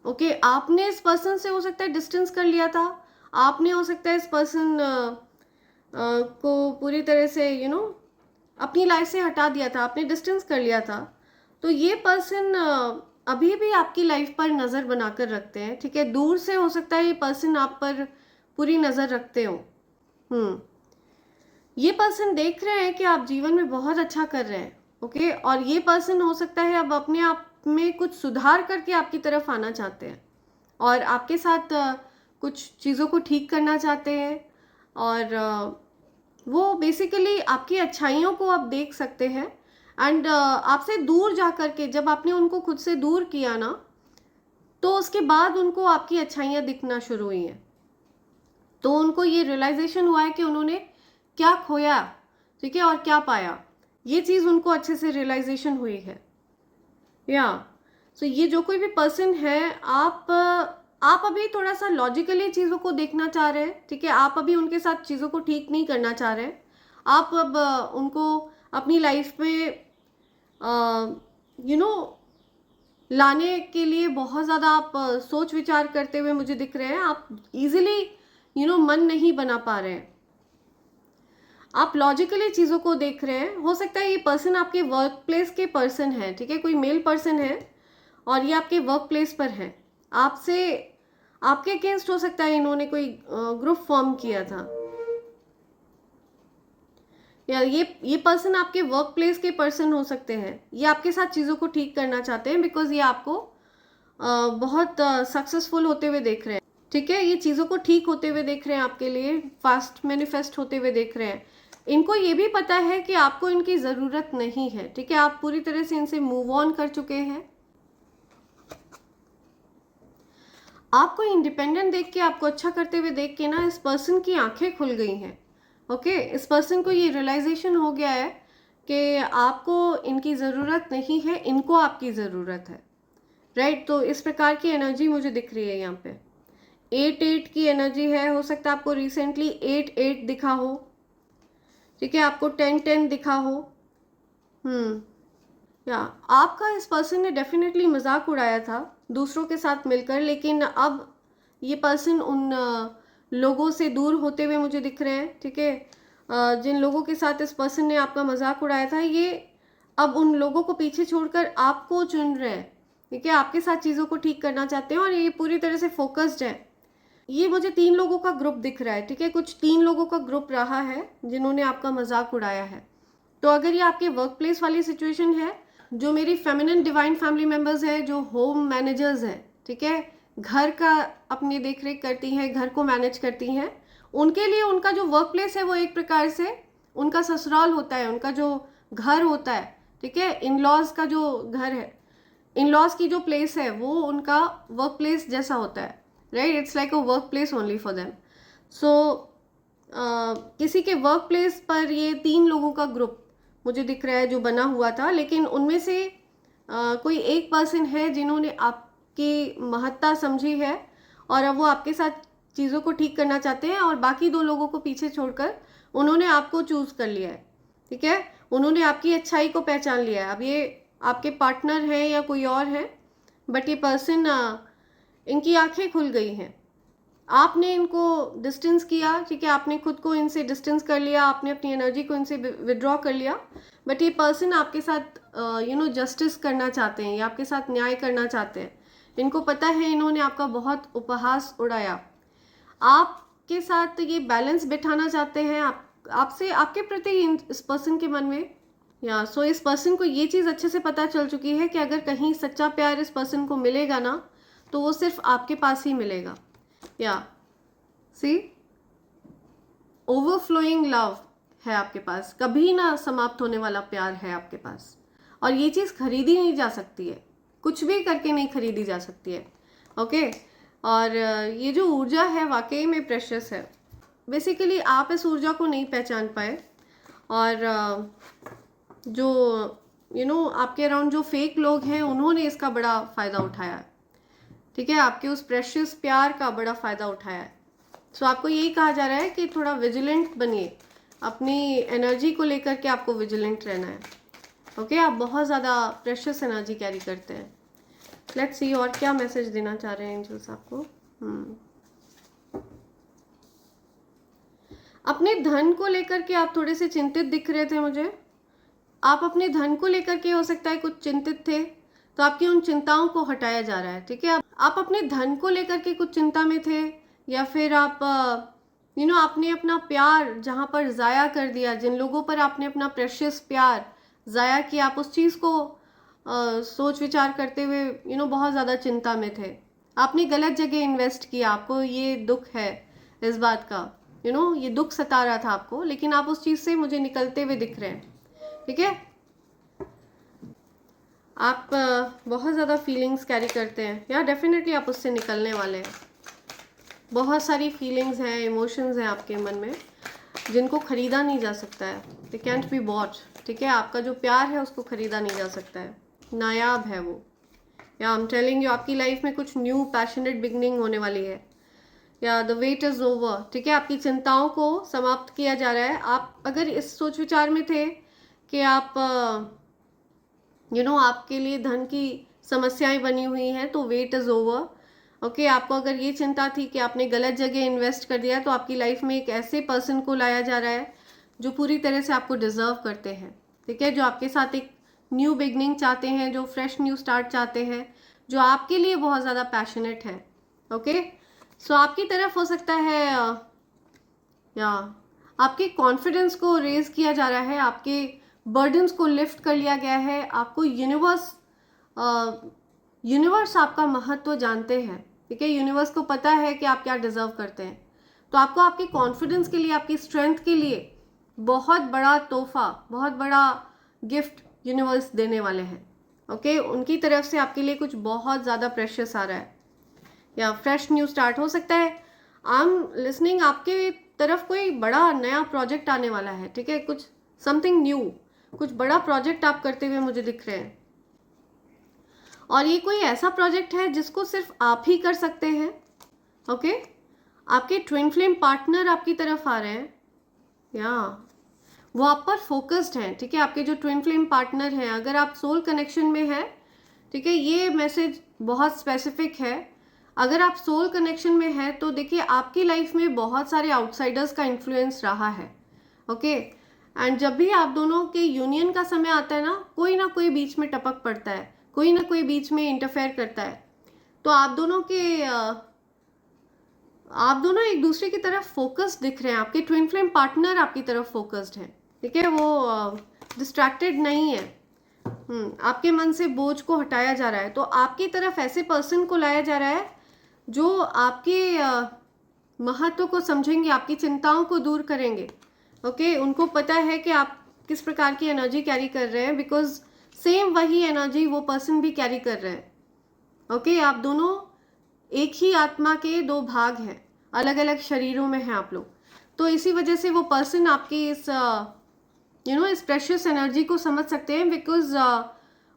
ओके, आपने इस पर्सन से हो सकता है डिस्टेंस कर लिया था, आपने हो सकता है इस पर्सन को पूरी तरह से अपनी लाइफ से हटा दिया था, आपने डिस्टेंस कर लिया था। तो ये पर्सन अभी भी आपकी लाइफ पर नज़र बनाकर रखते हैं, ठीक है, दूर से हो सकता है ये पर्सन आप पर पूरी नज़र रखते हो। ये पर्सन देख रहे हैं कि आप जीवन में बहुत अच्छा कर रहे हैं। ओके, और ये पर्सन हो सकता है अब अपने आप में कुछ सुधार करके आपकी तरफ आना चाहते हैं और आपके साथ कुछ चीज़ों को ठीक करना चाहते हैं, और वो बेसिकली आपकी अच्छाइयों को आप देख सकते हैं। एंड आपसे दूर जा कर के जब आपने उनको खुद से दूर किया ना, तो उसके बाद उनको आपकी अच्छाइयाँ दिखना शुरू हुई हैं। तो उनको ये रियलाइजेशन हुआ है कि उन्होंने क्या खोया, ठीक है, और क्या पाया। ये चीज़ उनको अच्छे से रियलाइजेशन हुई है। सो ये जो कोई भी पर्सन है, आप अभी थोड़ा सा लॉजिकली चीज़ों को देखना चाह रहे हैं, ठीक है, आप अभी उनके साथ चीज़ों को ठीक नहीं करना चाह रहे हैं। आप अब उनको अपनी लाइफ में लाने के लिए बहुत ज़्यादा आप सोच विचार करते हुए मुझे दिख रहे हैं। आप इजीली मन नहीं बना पा रहे हैं, आप लॉजिकली चीज़ों को देख रहे हैं। हो सकता है ये पर्सन आपके वर्क प्लेस के पर्सन है, ठीक है, कोई मेल पर्सन है और ये आपके वर्क प्लेस पर है। आपसे, आपके अगेंस्ट हो सकता है इन्होंने कोई ग्रुप फॉर्म किया था, या ये पर्सन आपके वर्क प्लेस के पर्सन हो सकते हैं। ये आपके साथ चीज़ों को ठीक करना चाहते हैं बिकॉज ये आपको बहुत सक्सेसफुल होते हुए देख रहे हैं। ठीक है, ये चीज़ों को ठीक होते हुए देख रहे हैं, आपके लिए फास्ट मैनिफेस्ट होते हुए देख रहे हैं। इनको ये भी पता है कि आपको इनकी ज़रूरत नहीं है। ठीक है, आप पूरी तरह से इनसे मूव ऑन कर चुके हैं। आपको इंडिपेंडेंट देख के, आपको अच्छा करते हुए देख के ना, इस पर्सन की आंखें खुल गई हैं। ओके, इस पर्सन को ये रियलाइजेशन हो गया है कि आपको इनकी ज़रूरत नहीं है, इनको आपकी ज़रूरत है। राइट, तो इस प्रकार की एनर्जी मुझे दिख रही है यहाँ पे। 8-8 की एनर्जी है, हो सकता है आपको रिसेंटली 8-8 दिखा हो। ठीक है, आपको 10-10 दिखा हो। या आपका इस पर्सन ने डेफिनेटली मजाक उड़ाया था दूसरों के साथ मिलकर, लेकिन अब ये पर्सन उन लोगों से दूर होते हुए मुझे दिख रहे हैं। ठीक है, जिन लोगों के साथ इस पर्सन ने आपका मजाक उड़ाया था, ये अब उन लोगों को पीछे छोड़कर आपको चुन रहे हैं। ठीक है, आपके साथ चीज़ों को ठीक करना चाहते हैं और ये पूरी तरह से फोकस्ड है। ये मुझे 3 लोगों का ग्रुप दिख रहा है। ठीक है, कुछ 3 लोगों का ग्रुप रहा है जिन्होंने आपका मजाक उड़ाया है। तो अगर ये आपके वर्क प्लेस वाली सिचुएशन है, जो मेरी फेमिनिन डिवाइन फैमिली मेंबर्स है, जो होम मैनेजर्स हैं, ठीक है, घर का अपनी देख रेख करती हैं, घर को मैनेज करती हैं, उनके लिए उनका जो वर्क प्लेस है वो एक प्रकार से उनका ससुराल होता है, उनका जो घर होता है। ठीक है, इन लॉज का जो घर है, इन लॉज की जो प्लेस है वो उनका वर्क प्लेस जैसा होता है। Right, it's like a workplace only for them. So किसी के वर्क प्लेस पर ये 3 लोगों का ग्रुप मुझे दिख रहा है जो बना हुआ था, लेकिन उनमें से कोई एक पर्सन है जिन्होंने आपकी महत्ता समझी है और अब वो आपके साथ चीज़ों को ठीक करना चाहते हैं, और बाकी 2 लोगों को पीछे छोड़कर उन्होंने आपको चूज़ कर लिया है। ठीक है, उन्होंने आपकी अच्छाई को पहचान लिया है। अब ये आपके पार्टनर हैं या कोई और है, बट ये पर्सन, इनकी आंखें खुल गई हैं। आपने इनको डिस्टेंस किया। ठीक है, आपने खुद को इनसे डिस्टेंस कर लिया, आपने अपनी एनर्जी को इनसे विड्रॉ कर लिया, बट ये पर्सन आपके साथ जस्टिस करना चाहते हैं, या आपके साथ न्याय करना चाहते हैं। इनको पता है इन्होंने आपका बहुत उपहास उड़ाया, आपके साथ ये बैलेंस बिठाना चाहते हैं, आपसे, आपके प्रति इस पर्सन के मन में, या सो इस पर्सन को ये चीज़ अच्छे से पता चल चुकी है कि अगर कहीं सच्चा प्यार इस पर्सन को मिलेगा ना, तो वो सिर्फ आपके पास ही मिलेगा। या सी, ओवरफ्लोइंग लव है आपके पास, कभी ना समाप्त होने वाला प्यार है आपके पास, और ये चीज़ खरीदी नहीं जा सकती है, कुछ भी करके नहीं खरीदी जा सकती है। ओके, और ये जो ऊर्जा है वाकई में प्रेशियस है। बेसिकली आप इस ऊर्जा को नहीं पहचान पाए, और जो आपके अराउंड जो फेक लोग हैं उन्होंने इसका बड़ा फ़ायदा उठाया। ठीक है, आपके उस प्रेशियस प्यार का बड़ा फ़ायदा उठाया है। सो आपको यही कहा जा रहा है कि थोड़ा विजिलेंट बनिए, अपनी एनर्जी को लेकर के आपको विजिलेंट रहना है। ओके, आप बहुत ज़्यादा प्रेशियस एनर्जी कैरी करते हैं। लेट्स सी और क्या मैसेज देना चाह रहे हैं एंजल्स आपको। अपने धन को लेकर के आप थोड़े से चिंतित दिख रहे थे मुझे। आप अपने धन को लेकर के हो सकता है कुछ चिंतित थे, तो आपकी उन चिंताओं को हटाया जा रहा है। ठीक है, आप अपने धन को लेकर के कुछ चिंता में थे, या फिर आप आपने अपना प्यार जहाँ पर ज़ाया कर दिया, जिन लोगों पर आपने अपना प्रेशियस प्यार ज़ाया किया, आप उस चीज़ को सोच विचार करते हुए बहुत ज़्यादा चिंता में थे। आपने गलत जगह इन्वेस्ट किया, आपको ये दुख है इस बात का, ये दुख सता रहा था आपको, लेकिन आप उस चीज़ से मुझे निकलते हुए दिख रहे हैं। ठीक है, आप बहुत ज़्यादा फीलिंग्स कैरी करते हैं, या डेफिनेटली आप उससे निकलने वाले हैं। बहुत सारी फीलिंग्स हैं, इमोशंस हैं आपके मन में, जिनको ख़रीदा नहीं जा सकता है। They can't be bought. ठीक है, आपका जो प्यार है उसको ख़रीदा नहीं जा सकता है, नायाब है वो। या आई एम टेलिंग यू, आपकी लाइफ में कुछ न्यू पैशनेट बिगनिंग होने वाली है, या द वेट इज़ ओवर। ठीक है, आपकी चिंताओं को समाप्त किया जा रहा है। आप अगर इस सोच विचार में थे कि आप आपके लिए धन की समस्याएं बनी हुई हैं, तो वेट इज़ ओवर। ओके, आपको अगर ये चिंता थी कि आपने गलत जगह इन्वेस्ट कर दिया, तो आपकी लाइफ में एक ऐसे पर्सन को लाया जा रहा है जो पूरी तरह से आपको डिज़र्व करते हैं। ठीक है, जो आपके साथ एक न्यू बिगनिंग चाहते हैं, जो फ्रेश न्यू स्टार्ट चाहते हैं, जो आपके लिए बहुत ज़्यादा पैशनेट है। ओके, सो आपकी तरफ हो सकता है या आपके कॉन्फिडेंस को रेज किया जा रहा है, आपके बर्डन्स को लिफ्ट कर लिया गया है, आपको यूनिवर्स आपका महत्व जानते हैं। ठीक है, यूनिवर्स को पता है कि आप क्या डिजर्व करते हैं, तो आपको आपके कॉन्फिडेंस के लिए, आपकी स्ट्रेंथ के लिए बहुत बड़ा तोहफा, बहुत बड़ा गिफ्ट यूनिवर्स देने वाले हैं। ओके, उनकी तरफ से आपके लिए कुछ बहुत ज़्यादा प्रेशियस आ रहा है या फ्रेश न्यू स्टार्ट हो सकता है। आई एम लिसनिंग, आपके तरफ कोई बड़ा नया प्रोजेक्ट आने वाला है। ठीक है, कुछ समथिंग न्यू, कुछ बड़ा प्रोजेक्ट आप करते हुए मुझे दिख रहे हैं, और ये कोई ऐसा प्रोजेक्ट है जिसको सिर्फ आप ही कर सकते हैं। ओके, आपके ट्विन फ्लेम पार्टनर आपकी तरफ आ रहे हैं या वो आप पर फोकस्ड हैं। ठीक है, आपके जो ट्विन फ्लेम पार्टनर हैं, अगर आप सोल कनेक्शन में हैं, ठीक है, ये मैसेज बहुत स्पेसिफिक है। अगर आप सोल कनेक्शन में हैं तो देखिए आपकी लाइफ में बहुत सारे आउटसाइडर्स का इन्फ्लुएंस रहा है। ओके, एंड जब भी आप दोनों के यूनियन का समय आता है ना कोई बीच में टपक पड़ता है, कोई ना कोई बीच में इंटरफेयर करता है, तो आप दोनों एक दूसरे की तरफ फोकस्ड दिख रहे हैं। आपके ट्विन फ्लेम पार्टनर आपकी तरफ फोकस्ड है। ठीक है, वो डिस्ट्रैक्टेड नहीं है। आपके मन से बोझ को हटाया जा रहा है, तो आपकी तरफ ऐसे पर्सन को लाया जा रहा है जो आपके महत्व को समझेंगे, आपकी चिंताओं को दूर करेंगे। ओके, उनको पता है कि आप किस प्रकार की एनर्जी कैरी कर रहे हैं, बिकॉज सेम वही एनर्जी वो पर्सन भी कैरी कर रहे हैं। ओके, आप दोनों एक ही आत्मा के दो भाग हैं, अलग अलग शरीरों में हैं आप लोग, तो इसी वजह से वो पर्सन आपकी इस प्रेशियस एनर्जी को समझ सकते हैं, बिकॉज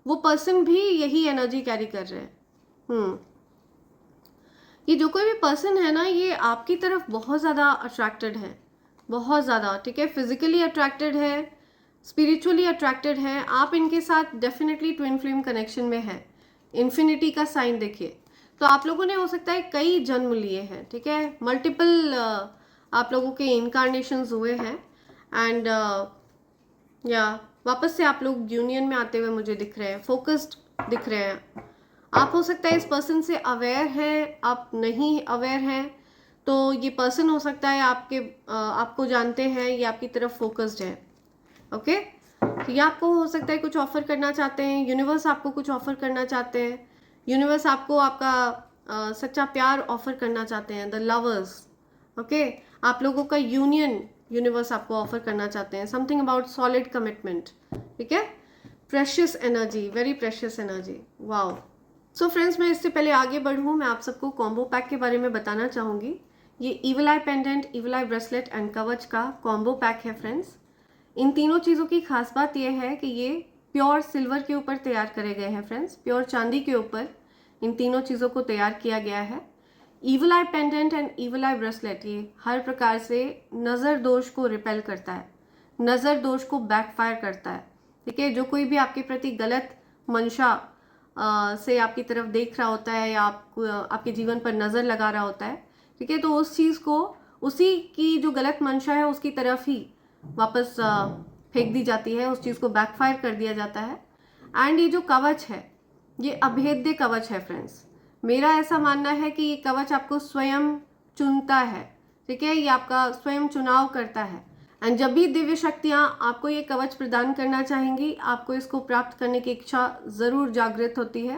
वो पर्सन भी यही एनर्जी कैरी कर रहे हैं। ये जो कोई भी पर्सन है ना, ये आपकी तरफ बहुत ज़्यादा अट्रैक्टेड है, बहुत ज़्यादा। ठीक है, फिजिकली अट्रैक्टेड है, स्पिरिचुअली अट्रैक्टेड है। आप इनके साथ डेफिनेटली ट्विन फ्लेम कनेक्शन में है। इन्फिनिटी का साइन देखिए, तो आप लोगों ने हो सकता है कई जन्म लिए हैं। ठीक है, मल्टीपल आप लोगों के इनकारनेशंस हुए हैं, एंड या वापस से आप लोग यूनियन में आते हुए मुझे दिख रहे हैं, फोकस्ड दिख रहे हैं। आप हो सकता है इस पर्सन से अवेयर हैं, आप नहीं अवेयर हैं, तो ये पर्सन हो सकता है आपको जानते हैं, ये आपकी तरफ फोकस्ड है। ओके, ये आपको हो सकता है कुछ ऑफर करना चाहते हैं, यूनिवर्स आपको कुछ ऑफर करना चाहते हैं, यूनिवर्स आपको आपका सच्चा प्यार ऑफर करना चाहते हैं, द लवर्स। ओके, आप लोगों का यूनियन यूनिवर्स आपको ऑफर करना चाहते हैं, समथिंग अबाउट सॉलिड कमिटमेंट। ठीक है, precious energy, very precious energy, wow. So friends, मैं इससे पहले आगे बढ़ूँ, मैं आप सबको कॉम्बो पैक के बारे में बताना चाहूँगी। ये evil I pendant, evil I bracelet and कवच का कॉम्बो पैक है फ्रेंड्स। इन तीनों चीज़ों की खास बात यह है कि ये प्योर सिल्वर के ऊपर तैयार करे गए हैं फ्रेंड्स, प्योर चांदी के ऊपर इन तीनों चीज़ों को तैयार किया गया है। Evil I pendant and evil I bracelet ये हर प्रकार से नज़र दोष को रिपेल करता है, नज़र दोष को बैकफायर करता है। ठीक है, जो कोई भी आपके प्रति गलत मंशा से आपकी तरफ देख रहा होता है या आपके जीवन पर नज़र लगा रहा होता है, ठीक है, तो उस चीज़ को, उसी की जो गलत मंशा है उसकी तरफ ही वापस फेंक दी जाती है, उस चीज़ को बैकफायर कर दिया जाता है। एंड ये जो कवच है, ये अभेद्य कवच है फ्रेंड्स। मेरा ऐसा मानना है कि ये कवच आपको स्वयं चुनता है। ठीक है, ये आपका स्वयं चुनाव करता है, एंड जब भी दिव्य शक्तियाँ आपको ये कवच प्रदान करना चाहेंगी, आपको इसको प्राप्त करने की इच्छा ज़रूर जागृत होती है।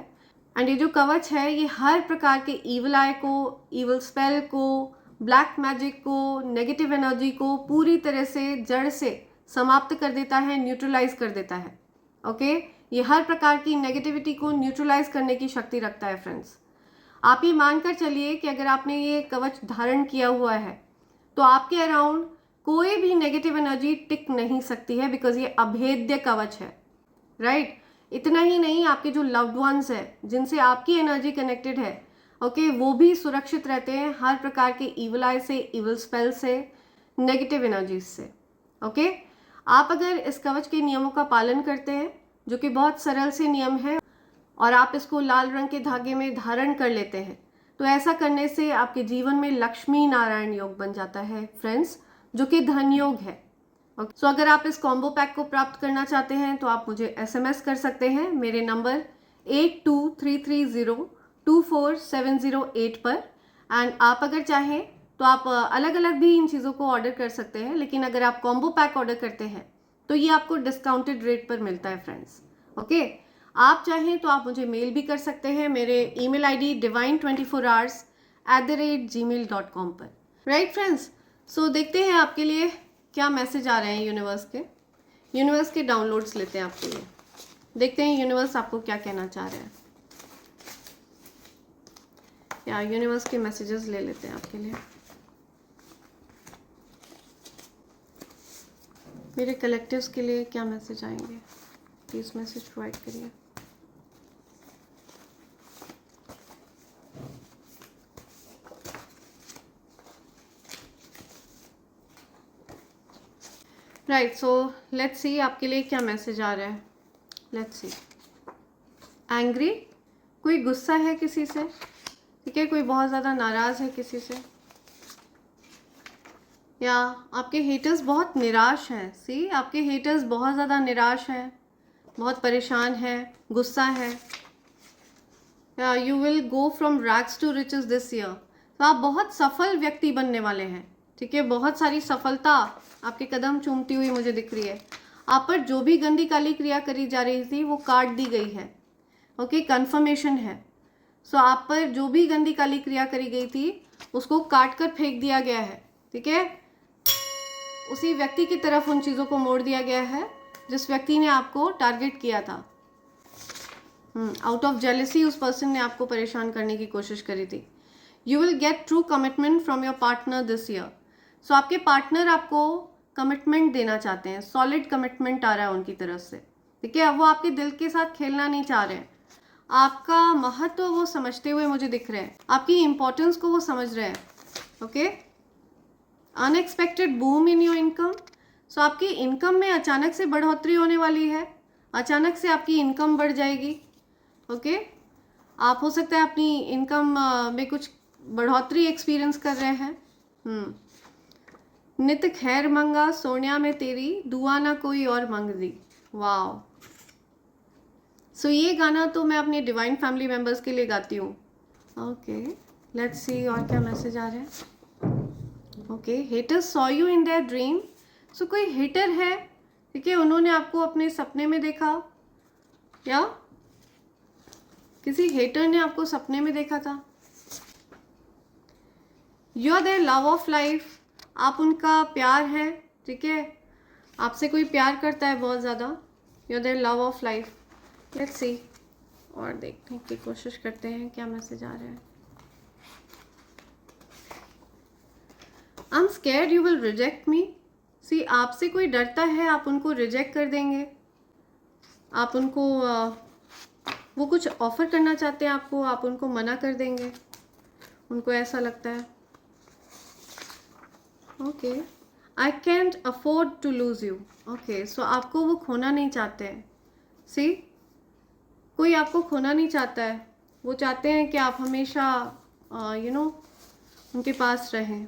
एंड ये जो कवच है, ये हर प्रकार के इविल आई को, इविल स्पेल को, ब्लैक मैजिक को, नेगेटिव एनर्जी को पूरी तरह से जड़ से समाप्त कर देता है, न्यूट्रलाइज कर देता है। ओके, ये हर प्रकार की नेगेटिविटी को न्यूट्रलाइज करने की शक्ति रखता है फ्रेंड्स। आप ये मानकर चलिए कि अगर आपने ये कवच धारण किया हुआ है तो आपके अराउंड कोई भी नेगेटिव एनर्जी टिक नहीं सकती है, बिकॉज ये अभेद्य कवच है। राइट, इतना ही नहीं, आपके जो लव्ड वंस है, जिनसे आपकी एनर्जी कनेक्टेड है, ओके, वो भी सुरक्षित रहते हैं हर प्रकार के इविल आई से, इविल स्पेल से, नेगेटिव एनर्जीज से। ओके, आप अगर इस कवच के नियमों का पालन करते हैं, जो कि बहुत सरल से नियम है, और आप इसको लाल रंग के धागे में धारण कर लेते हैं, तो ऐसा करने से आपके जीवन में लक्ष्मी नारायण योग बन जाता है फ्रेंड्स, जो कि धन योग है। सो अगर आप इस कॉम्बो पैक को प्राप्त करना चाहते हैं तो आप मुझे SMS कर सकते हैं। मेरे नंबर 8233024708 पर। एंड आप अगर चाहें तो आप अलग अलग भी इन चीज़ों को ऑर्डर कर सकते हैं, लेकिन अगर आप कॉम्बो पैक ऑर्डर करते हैं तो ये आपको डिस्काउंटेड रेट पर मिलता है फ्रेंड्स। ओके, आप चाहें तो आप मुझे मेल भी कर सकते हैं मेरे ईमेल आईडी divine24hours@gmail.com पर। राइट फ्रेंड्स, सो देखते हैं आपके लिए क्या मैसेज आ रहे हैं यूनिवर्स के। यूनिवर्स के डाउनलोड्स लेते हैं आपके लिए, देखते हैं यूनिवर्स आपको क्या कहना चाह रहे हैं। या यूनिवर्स के मैसेजेस ले लेते हैं आपके लिए। मेरे कलेक्टिव्स के लिए क्या मैसेज आएंगे, प्लीज मैसेज प्रोवाइड करिए। राइट, सो लेट्स सी आपके लिए क्या मैसेज आ रहा है। Let's see. एंग्री, कोई गुस्सा है किसी से, ठीक है, कोई बहुत ज़्यादा नाराज़ है किसी से, या आपके हेटर्स बहुत निराश हैं। सी, आपके हेटर्स बहुत ज़्यादा निराश हैं, बहुत परेशान हैं, गुस्सा है। या you will go from rags to riches this year. तो आप बहुत सफल व्यक्ति बनने वाले हैं, ठीक है, बहुत सारी सफलता आपके कदम चूमती हुई मुझे दिख रही है। आप पर जो भी गंदी काली क्रिया करी जा रही थी वो काट दी गई है। ओके, कन्फर्मेशन है। सो आप पर जो भी गंदी काली क्रिया करी गई थी उसको काट कर फेंक दिया गया है, ठीक है, उसी व्यक्ति की तरफ उन चीज़ों को मोड़ दिया गया है जिस व्यक्ति ने आपको टारगेट किया था। आउट ऑफ जेलसी उस पर्सन ने आपको परेशान करने की कोशिश करी थी। You will get true commitment from your partner this year. So आपके पार्टनर आपको कमिटमेंट देना चाहते हैं, सॉलिड कमिटमेंट आ रहा है उनकी तरफ से, ठीक है। अब वो आपके दिल के साथ खेलना नहीं चाह रहे हैं, आपका महत्व वो समझते हुए मुझे दिख रहे हैं, आपकी इंपॉर्टेंस को वो समझ रहे हैं। Okay, unexpected boom in your income. So आपकी इनकम में अचानक से बढ़ोतरी होने वाली है, अचानक से आपकी इनकम बढ़ जाएगी। ओके, आप हो सकता है अपनी इनकम में कुछ बढ़ोतरी एक्सपीरियंस कर रहे हैं। नित खैर मंगा सोनिया में तेरी, दुआ ना कोई और मंग दी। वाओ, सो ये गाना तो मैं अपने डिवाइन फैमिली मेंबर्स के लिए गाती हूँ। ओके, लेट्स सी और क्या मैसेज आ रहे हैं। Okay, haters saw you in their dream. So कोई हेटर है, ठीक है, उन्होंने आपको अपने सपने में देखा, या किसी हेटर ने आपको सपने में देखा था। You are their love of life, आप उनका प्यार है, ठीक है, आपसे कोई प्यार करता है बहुत ज़्यादा। You are their love of life. Let's see और देखने की कोशिश करते हैं क्या मैसेज आ रहा है। I am scared you will reject me. See, आपसे कोई डरता है, आप उनको रिजेक्ट कर देंगे, आप उनको वो कुछ ऑफर करना चाहते हैं आपको, आप उनको मना कर देंगे, उनको ऐसा लगता है। Okay, I can't afford to lose you. Okay, so आपको वो खोना नहीं चाहते हैं। सी, कोई आपको खोना नहीं चाहता है, वो चाहते हैं कि आप हमेशा उनके पास रहें।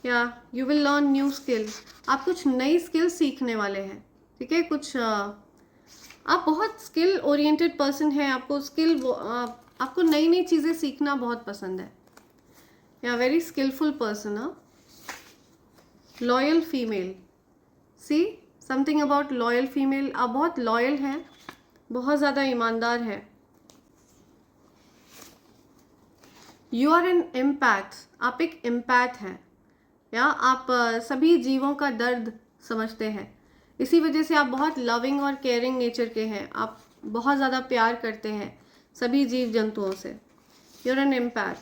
या you will learn new skill, आप कुछ नई स्किल सीखने वाले हैं, ठीक है, कुछ आप बहुत स्किल ओरिएंटेड पर्सन हैं, आपको आपको नई नई चीज़ें सीखना बहुत पसंद है। या very skilful person. Loyal female. See, something about loyal female, आप बहुत लॉयल हैं, बहुत ज़्यादा ईमानदार है। यू आर एन एम्पैथ, आप एक एम्पैथ हैं, या आप सभी जीवों का दर्द समझते हैं, इसी वजह से आप बहुत लविंग और केयरिंग नेचर के हैं, आप बहुत ज़्यादा प्यार करते हैं सभी जीव जंतुओं से। You are an empath.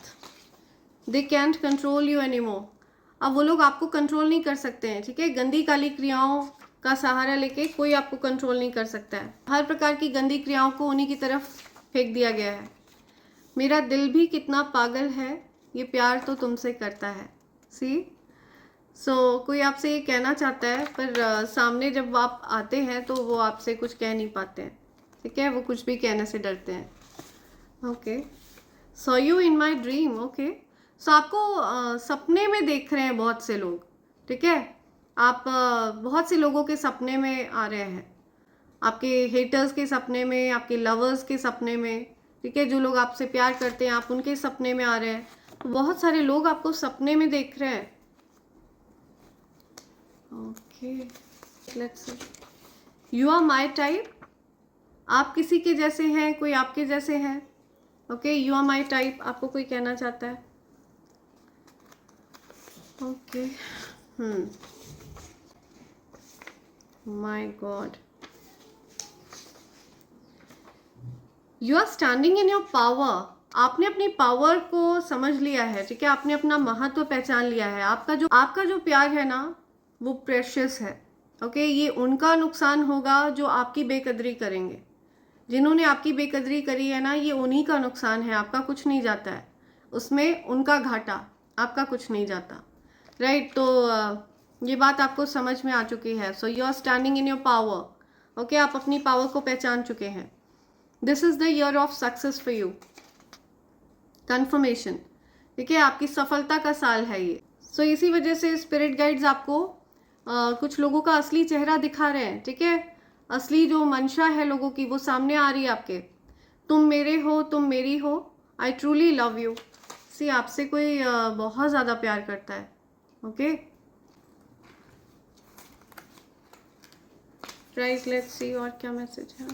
They can't control you anymore, अब वो लोग आपको कंट्रोल नहीं कर सकते हैं, ठीक है, गंदी काली क्रियाओं का सहारा लेके कोई आपको कंट्रोल नहीं कर सकता है। हर प्रकार की गंदी क्रियाओं को उन्हीं की तरफ फेंक दिया गया है। मेरा दिल भी कितना पागल है, ये प्यार तो तुमसे करता है। सी, कोई आपसे ये कहना चाहता है, पर सामने जब आप आते हैं तो वो आपसे कुछ कह नहीं पाते हैं, ठीक है, वो कुछ भी कहने से डरते हैं। Okay, saw you in my dream. Okay, so आपको सपने में देख रहे हैं बहुत से लोग, ठीक है, आप बहुत से लोगों के सपने में आ रहे हैं, आपके हेटर्स के सपने में, आपके लवर्स के सपने में, ठीक है, जो लोग आपसे प्यार करते हैं आप उनके सपने में आ रहे हैं। तो बहुत सारे लोग आपको सपने में देख रहे हैं। Okay, let's see, you are my type, आप किसी के जैसे हैं, कोई आपके जैसे हैं। Okay, you are my type आपको कोई कहना चाहता है। Okay, my God, you are standing in your power, आपने अपनी पावर को समझ लिया है, ठीक है, आपने अपना महत्व पहचान लिया है। आपका जो प्यार है ना वो प्रेशियस है। ओके, ये उनका नुकसान होगा जो आपकी बेकदरी करेंगे। जिन्होंने आपकी बेकदरी करी है ना, ये उन्हीं का नुकसान है, आपका कुछ नहीं जाता है उसमें, उनका घाटा, आपका कुछ नहीं जाता। राइट, तो ये बात आपको समझ में आ चुकी है। So you are standing in your power. Okay, आप अपनी पावर को पहचान चुके हैं। This is the year of success for you, confirmation, ठीक है, आपकी सफलता का साल है ये। सो इसी वजह से स्पिरिट गाइड्स आपको कुछ लोगों का असली चेहरा दिखा रहे हैं, ठीक है, असली जो मंशा है लोगों की वो सामने आ रही है आपके। तुम मेरे हो, तुम मेरी हो, आई ट्रूली लव यू। सी, आपसे कोई बहुत ज़्यादा प्यार करता है। ओके, राइट, लेट्स सी और क्या मैसेज है।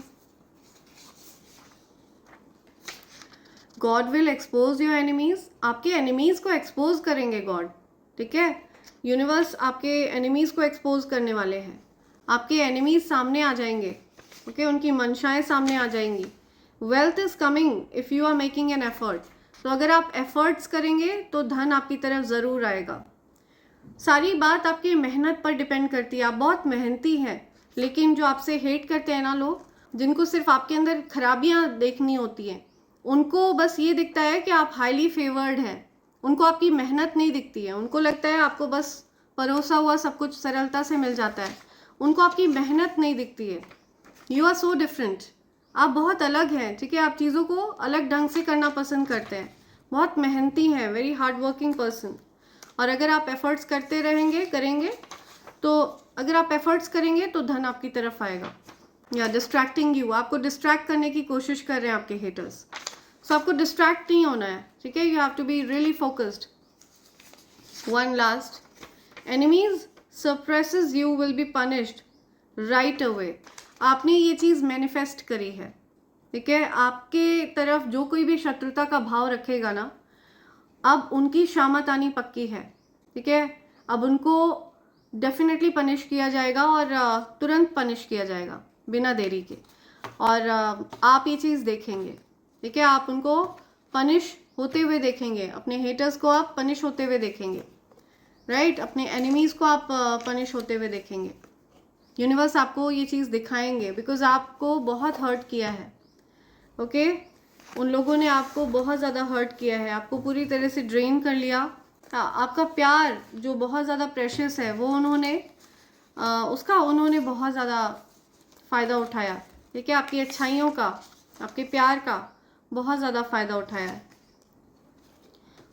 God will expose your enemies, आपके एनिमीज को एक्सपोज करेंगे गॉड, ठीक है, यूनिवर्स आपके एनिमीज को एक्सपोज करने वाले हैं। आपके एनिमीज सामने आ जाएंगे। ओके, उनकी मंशाएं सामने आ जाएंगी। Wealth is coming if you are making an effort, तो अगर आप एफर्ट्स करेंगे तो धन आपकी तरफ ज़रूर आएगा। सारी बात आपकी मेहनत पर डिपेंड करती है, आप बहुत मेहनती हैं, लेकिन जो आपसे हेट करते हैं ना लोग, जिनको सिर्फ आपके अंदर खराबियां देखनी होती हैं, उनको बस ये दिखता है कि आप हाईली फेवर्ड हैं, उनको आपकी मेहनत नहीं दिखती है, उनको लगता है आपको बस परोसा हुआ सब कुछ सरलता से मिल जाता है, उनको आपकी मेहनत नहीं दिखती है। यू आर सो डिफरेंट, आप बहुत अलग हैं, ठीक है, आप चीज़ों को अलग ढंग से करना पसंद करते हैं, बहुत मेहनती हैं, वेरी हार्ड वर्किंग पर्सन। और अगर आप एफर्ट्स करते करेंगे तो अगर आप एफर्ट्स करेंगे तो धन आपकी तरफ आएगा। या डिस्ट्रैक्टिंग यू, आपको डिस्ट्रैक्ट करने की कोशिश कर रहे हैं आपके हेटर्स। सो आपको डिस्ट्रैक्ट नहीं होना है, ठीक है, you have to be really focused. One last, enemies suppresses you will be punished right away, आपने ये चीज़ मैनिफेस्ट करी है, ठीक है, आपके तरफ जो कोई भी शत्रुता का भाव रखेगा ना, अब उनकी शामत आनी पक्की है, ठीक है, अब उनको डेफिनेटली पनिश किया जाएगा और तुरंत पनिश किया जाएगा बिना देरी के। और आप ये चीज़ देखेंगे, ठीक है, आप उनको पनिश होते हुए देखेंगे, अपने हेटर्स को आप पनिश होते हुए देखेंगे, राइट, अपने एनिमीज़ को आप पनिश होते हुए देखेंगे। यूनिवर्स आपको ये चीज़ दिखाएंगे बिकॉज आपको बहुत हर्ट किया है। ओके, उन लोगों ने आपको बहुत ज़्यादा हर्ट किया है, आपको पूरी तरह से ड्रेन कर लिया। आपका प्यार जो बहुत ज़्यादा प्रेशियस है वो उन्होंने बहुत ज़्यादा फ़ायदा उठाया, ठीक है, आपकी अच्छाइयों का, आपके प्यार का बहुत ज़्यादा फ़ायदा उठाया है।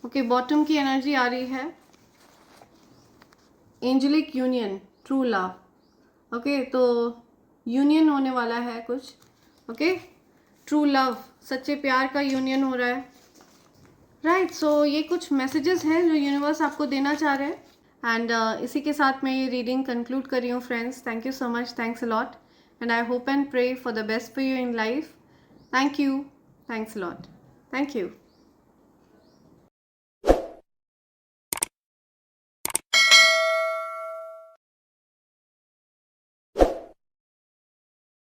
ओके, बॉटम की एनर्जी आ रही है, angelic union, true love. Okay, तो यूनियन होने वाला है कुछ, ओके, ट्रू लव, सच्चे प्यार का यूनियन हो रहा है, राइट। सो ये कुछ मैसेजेस हैं जो यूनिवर्स आपको देना चाह रहे हैं। एंड इसी के साथ मैं ये रीडिंग कंक्लूड कर रही हूँ friends. Thank you so much, thanks a lot, and I hope and pray for the best for you in life. Thank you, thanks a lot, thank you.